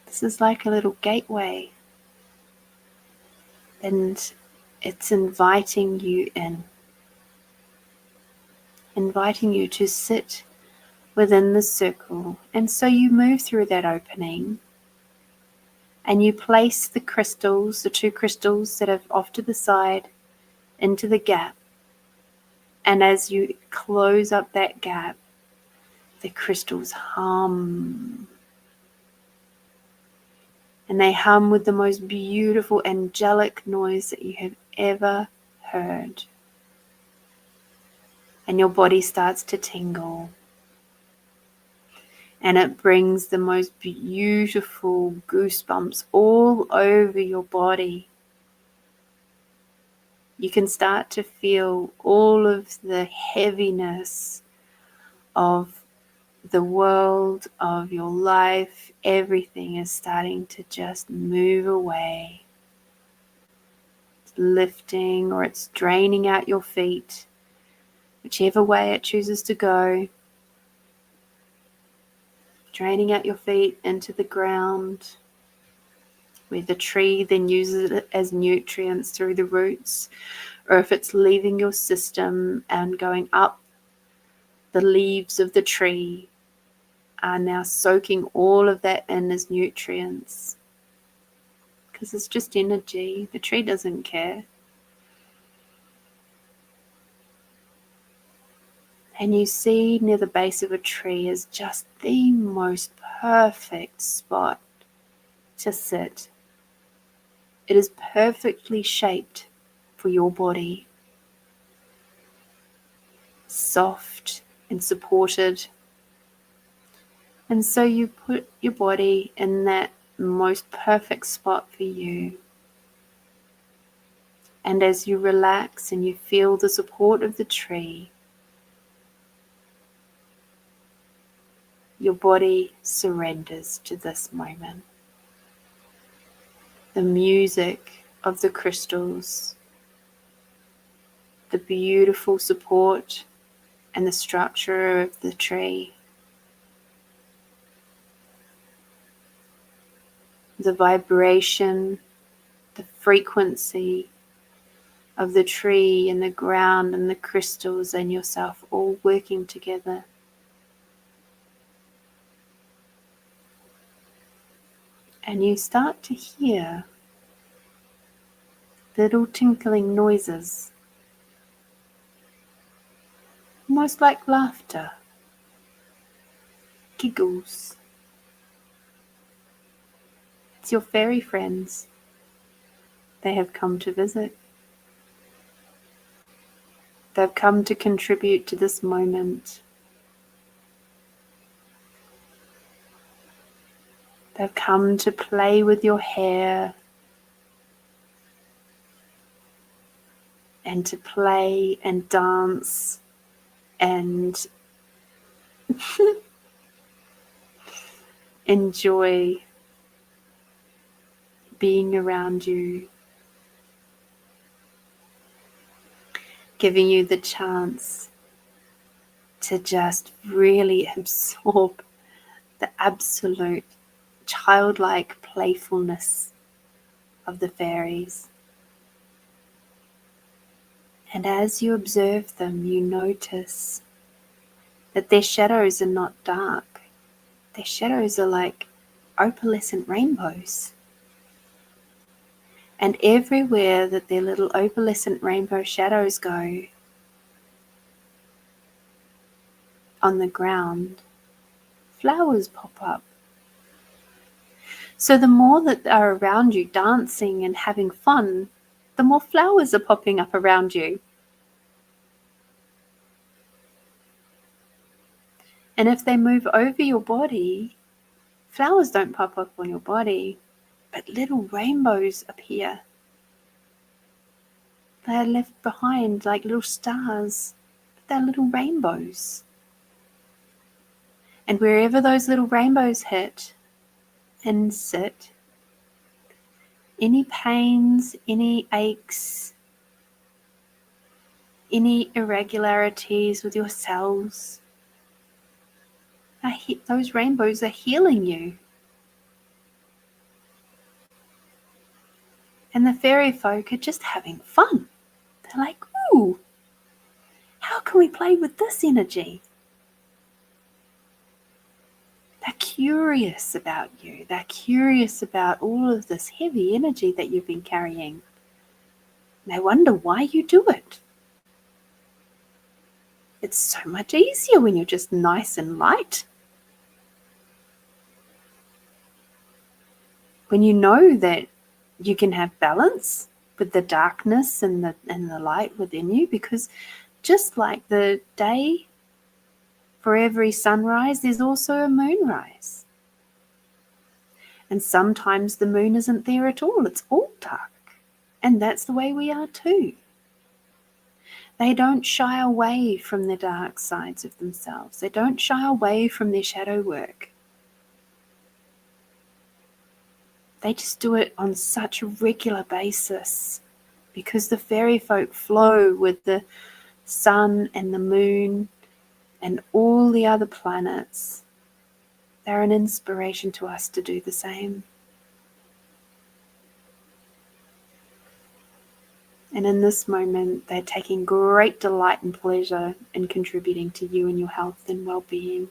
A: This is like a little gateway, and it's inviting you in, inviting you to sit within the circle. And so you move through that opening and you place the crystals, the 2 crystals that are off to the side, into the gap. And as you close up that gap, the crystals hum. And they hum with the most beautiful angelic noise that you have ever heard. And your body starts to tingle. And it brings the most beautiful goosebumps all over your body. You can start to feel all of the heaviness of the world, of your life. Everything is starting to just move away. It's lifting, or it's draining out your feet, whichever way it chooses to go. Draining out your feet into the ground, where the tree then uses it as nutrients through the roots, or if it's leaving your system and going up, the leaves of the tree are now soaking all of that in as nutrients, because it's just energy. The tree doesn't care. And you see near the base of a tree is just the most perfect spot to sit. It is perfectly shaped for your body, soft and supported. And so you put your body in that most perfect spot for you. And as you relax and you feel the support of the tree, your body surrenders to this moment. The music of the crystals, the beautiful support and the structure of the tree, the vibration, the frequency of the tree and the ground and the crystals and yourself all working together. And you start to hear little tinkling noises, almost like laughter, giggles. It's your fairy friends. They have come to visit. They've come to contribute to this moment. They've come to play with your hair and to play and dance and enjoy being around you, giving you the chance to just really absorb the absolute childlike playfulness of the fairies. And as you observe them, you notice that their shadows are not dark. Their shadows are like opalescent rainbows. And everywhere that their little opalescent rainbow shadows go on the ground, flowers pop up. So the more that are around you dancing and having fun, the more flowers are popping up around you. And if they move over your body, flowers don't pop up on your body, but little rainbows appear. They are left behind like little stars, but they're little rainbows. And wherever those little rainbows hit and sit, any pains, any aches, any irregularities with your cells, those rainbows are healing you. And the fairy folk are just having fun. They're like, ooh, how can we play with this energy? They're curious about you. They're curious about all of this heavy energy that you've been carrying. And they wonder why you do it. It's so much easier when you're just nice and light. When you know that you can have balance with the darkness and the light within you, because just like the day, for every sunrise, there's also a moonrise. And sometimes the moon isn't there at all. It's all dark. And that's the way we are too. They don't shy away from the dark sides of themselves. They don't shy away from their shadow work. They just do it on such a regular basis because the fairy folk flow with the sun and the moon and all the other planets. They're an inspiration to us to do the same. And in this moment, they're taking great delight and pleasure in contributing to you and your health and well-being.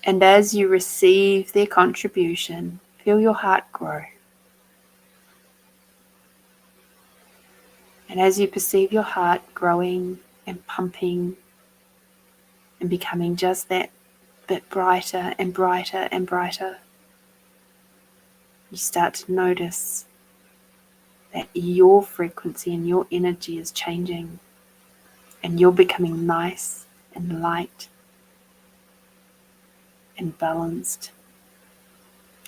A: And as you receive their contribution, feel your heart grow. And as you perceive your heart growing and pumping and becoming just that bit brighter and brighter and brighter, You start to notice that your frequency and your energy is changing, and you're becoming nice and light and balanced,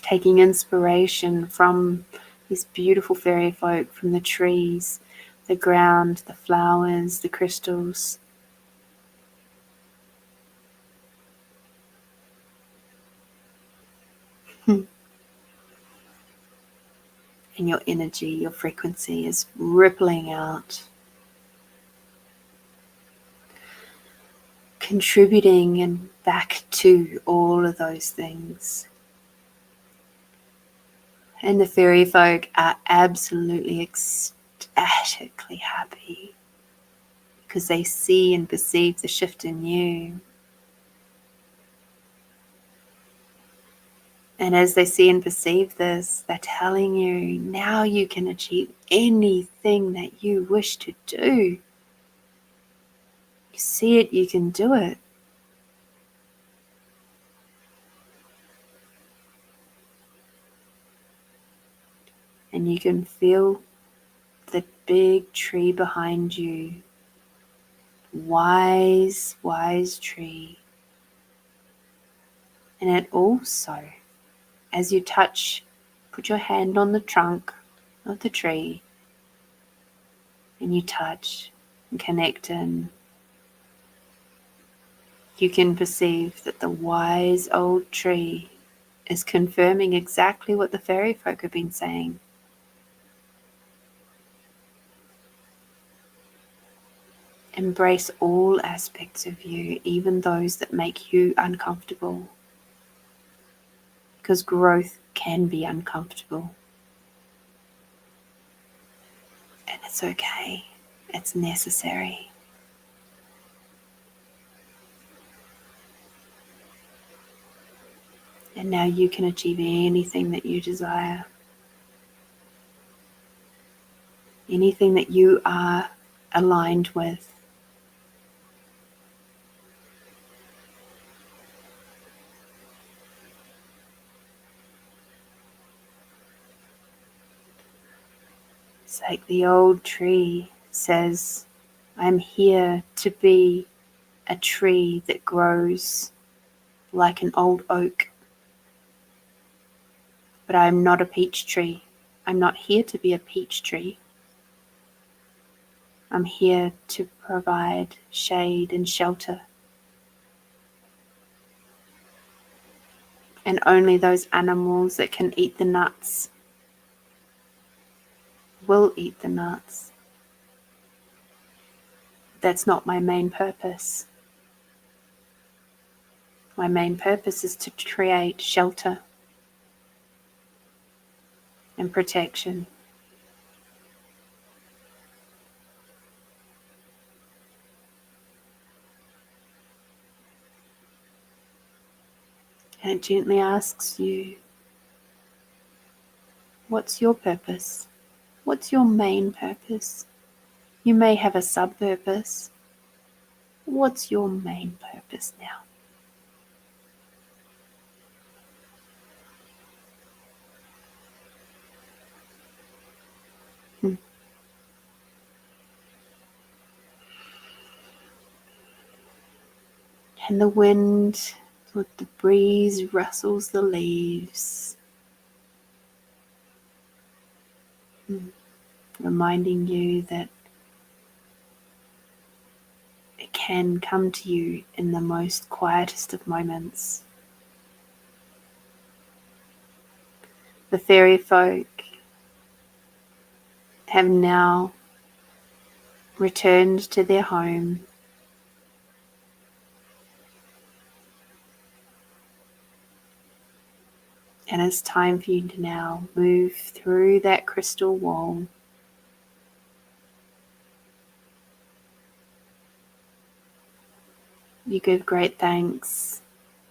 A: taking inspiration from these beautiful fairy folk, from the trees, the ground, the flowers, the crystals. And your energy, your frequency is rippling out, contributing and back to all of those things. And the fairy folk are absolutely ecstatically happy because they see and perceive the shift in you. And as they see and perceive this, they're telling you, now you can achieve anything that you wish to do. You see it, you can do it. And you can feel the big tree behind you. Wise, wise tree. And it also, as you touch, put your hand on the trunk of the tree and you touch and connect in, you can perceive that the wise old tree is confirming exactly what the fairy folk have been saying. Embrace all aspects of you, even those that make you uncomfortable, because growth can be uncomfortable. And it's okay. It's necessary. And now you can achieve anything that you desire. Anything that you are aligned with. It's like the old tree says, I'm here to be a tree that grows like an old oak. But I'm not a peach tree. I'm not here to be a peach tree. I'm here to provide shade and shelter. And only those animals that can eat the nuts will eat the nuts. That's not my main purpose. My main purpose is to create shelter and protection. And it gently asks you, what's your purpose? What's your main purpose? You may have a sub-purpose. What's your main purpose now? And the wind with the breeze rustles the leaves, reminding you that it can come to you in the most quietest of moments. The fairy folk have now returned to their home. And it's time for you to now move through that crystal wall. You give great thanks,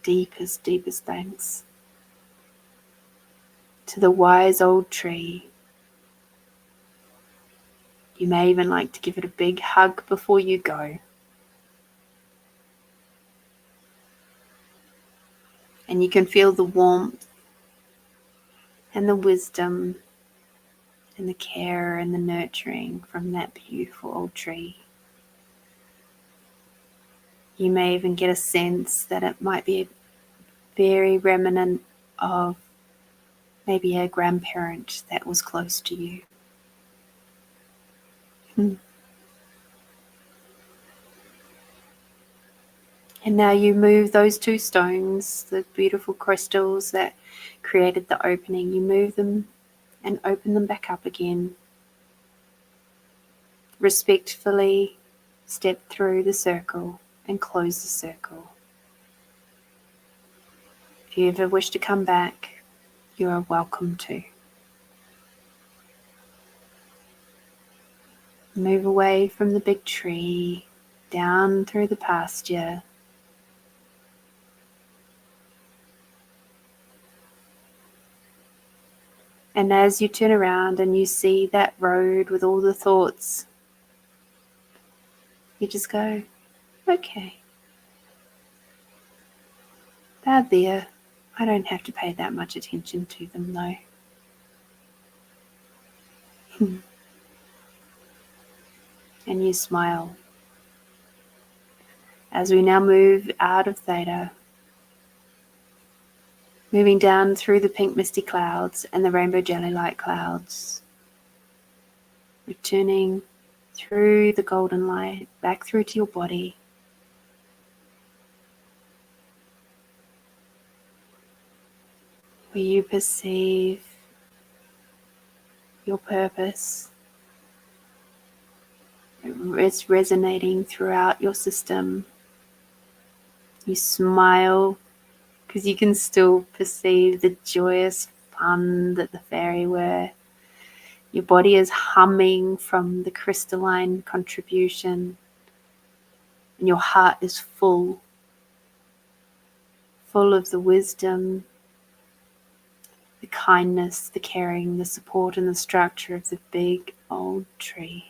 A: deepest thanks, to the wise old tree. You may even like to give it a big hug before you go. And you can feel the warmth and the wisdom and the care and the nurturing from that beautiful old tree. You may even get a sense that it might be very remnant of maybe a grandparent that was close to you. And now you move those two stones, the beautiful crystals that created the opening, you move them and open them back up again. Respectfully step through the circle and close the circle. If you ever wish to come back, you are welcome to. Move away from the big tree, down through the pasture. And as you turn around and you see that road with all the thoughts, you just go, okay, they're there. I don't have to pay that much attention to them though. And you smile. As we now move out of theta, moving down through the pink misty clouds and the rainbow jelly light clouds, returning through the golden light back through to your body. Where you perceive your purpose. It's resonating throughout your system. You smile because you can still perceive the joyous fun that the fairy were. Your body is humming from the crystalline contribution, and your heart is full of the wisdom, the kindness, the caring, the support, and the structure of the big old tree.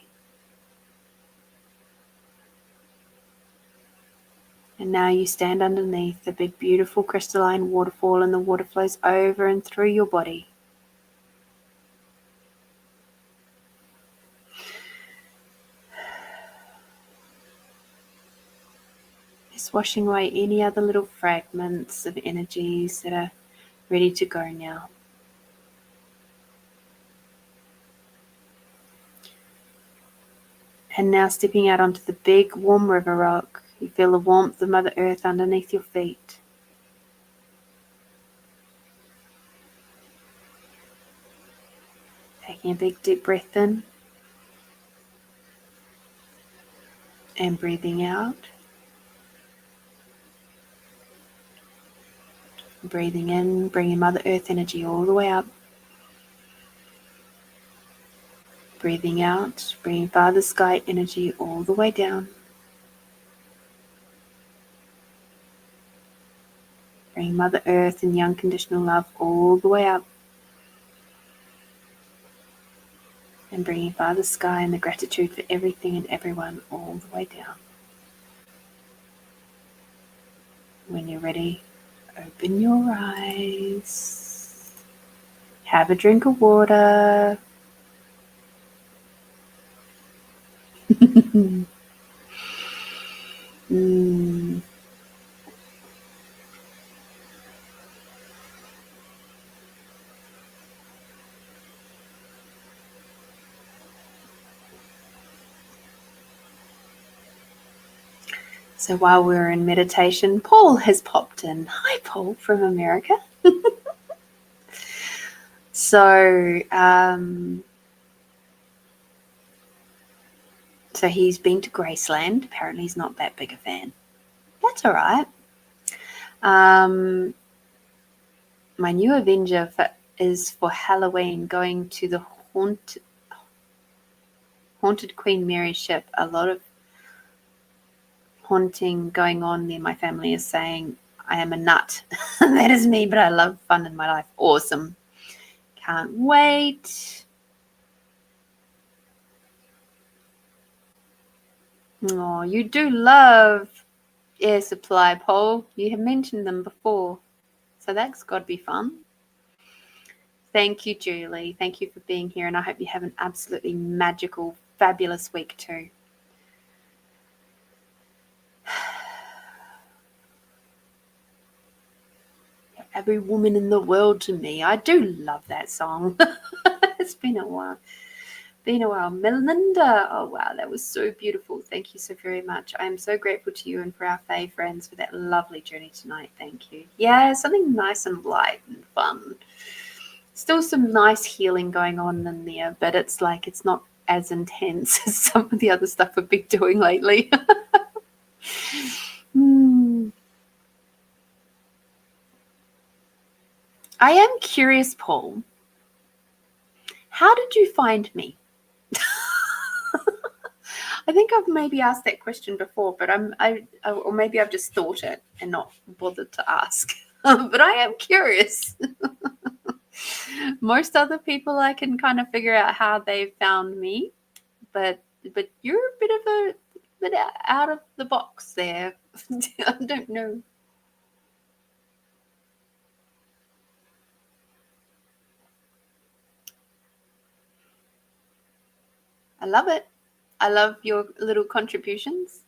A: And now you stand underneath the big, beautiful crystalline waterfall, and the water flows over and through your body. Just washing away any other little fragments of energies that are ready to go now. And now stepping out onto the big, warm river rock, you feel the warmth of Mother Earth underneath your feet. Taking a big, deep breath in and breathing out. Breathing in, bringing Mother Earth energy all the way up. Breathing out, bringing Father Sky energy all the way down. Bringing Mother Earth and the unconditional love all the way up. And bringing Father Sky and the gratitude for everything and everyone all the way down. When you're ready, open your eyes. Have a drink of water. So while we're in meditation, Paul has popped in. Hi, Paul from America. So he's been to Graceland. Apparently he's not that big a fan. That's all right. My new Avenger is for Halloween, going to the Haunted Queen Mary ship. A lot of haunting going on there. My family is saying I am a nut. That is me, but I love fun in my life. Awesome. Can't wait. Oh, you do love Air Supply, Paul. You have mentioned them before. So that's got to be fun. Thank you, Julie. Thank you for being here, and I hope you have an absolutely magical, fabulous week too. Every woman in the world to me. I do love that song. It's been a while. Melinda, oh wow, that was so beautiful. Thank you so very much. I am so grateful to you and for our Faye friends for that lovely journey tonight. Thank you. Yeah, something nice and light and fun. Still some nice healing going on in there, but it's like it's not as intense as some of the other stuff we've been doing lately. I am curious, Paul. How did you find me? I think I've maybe asked that question before, but or maybe I've just thought it and not bothered to ask. But I am curious. Most other people, I can kind of figure out how they found me, but you're a bit out of the box there. I don't know. I love it. I love your little contributions.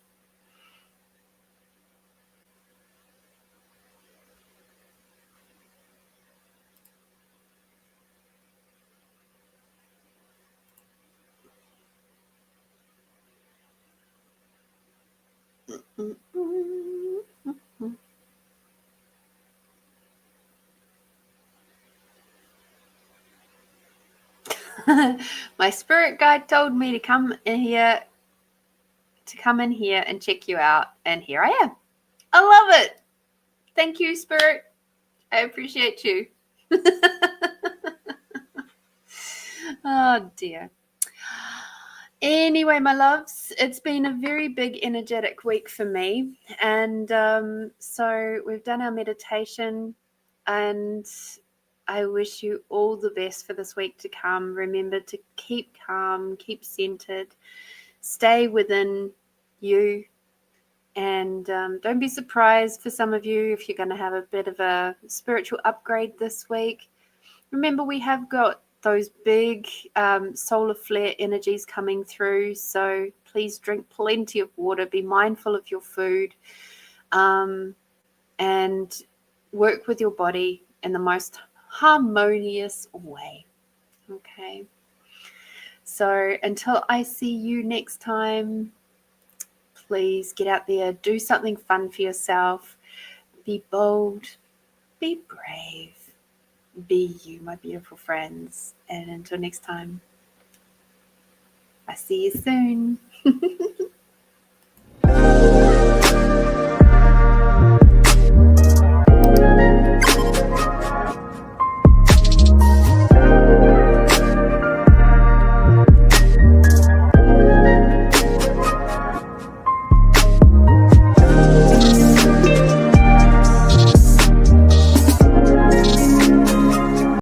A: My spirit guide told me to come in here and check you out, and here I am. I love it. Thank you, spirit. I appreciate you. Oh dear. Anyway, my loves, it's been a very big energetic week for me, and so we've done our meditation, and I wish you all the best for this week to come. Remember to keep calm, keep centered, stay within you, and don't be surprised for some of you if you're going to have a bit of a spiritual upgrade this week. Remember, we have got those big solar flare energies coming through, so please drink plenty of water, be mindful of your food, and work with your body in the most harmonious way. Okay, so until I see you next time, please get out there, do something fun for yourself, be bold, be brave, be you, my beautiful friends. And until next time, I see you soon.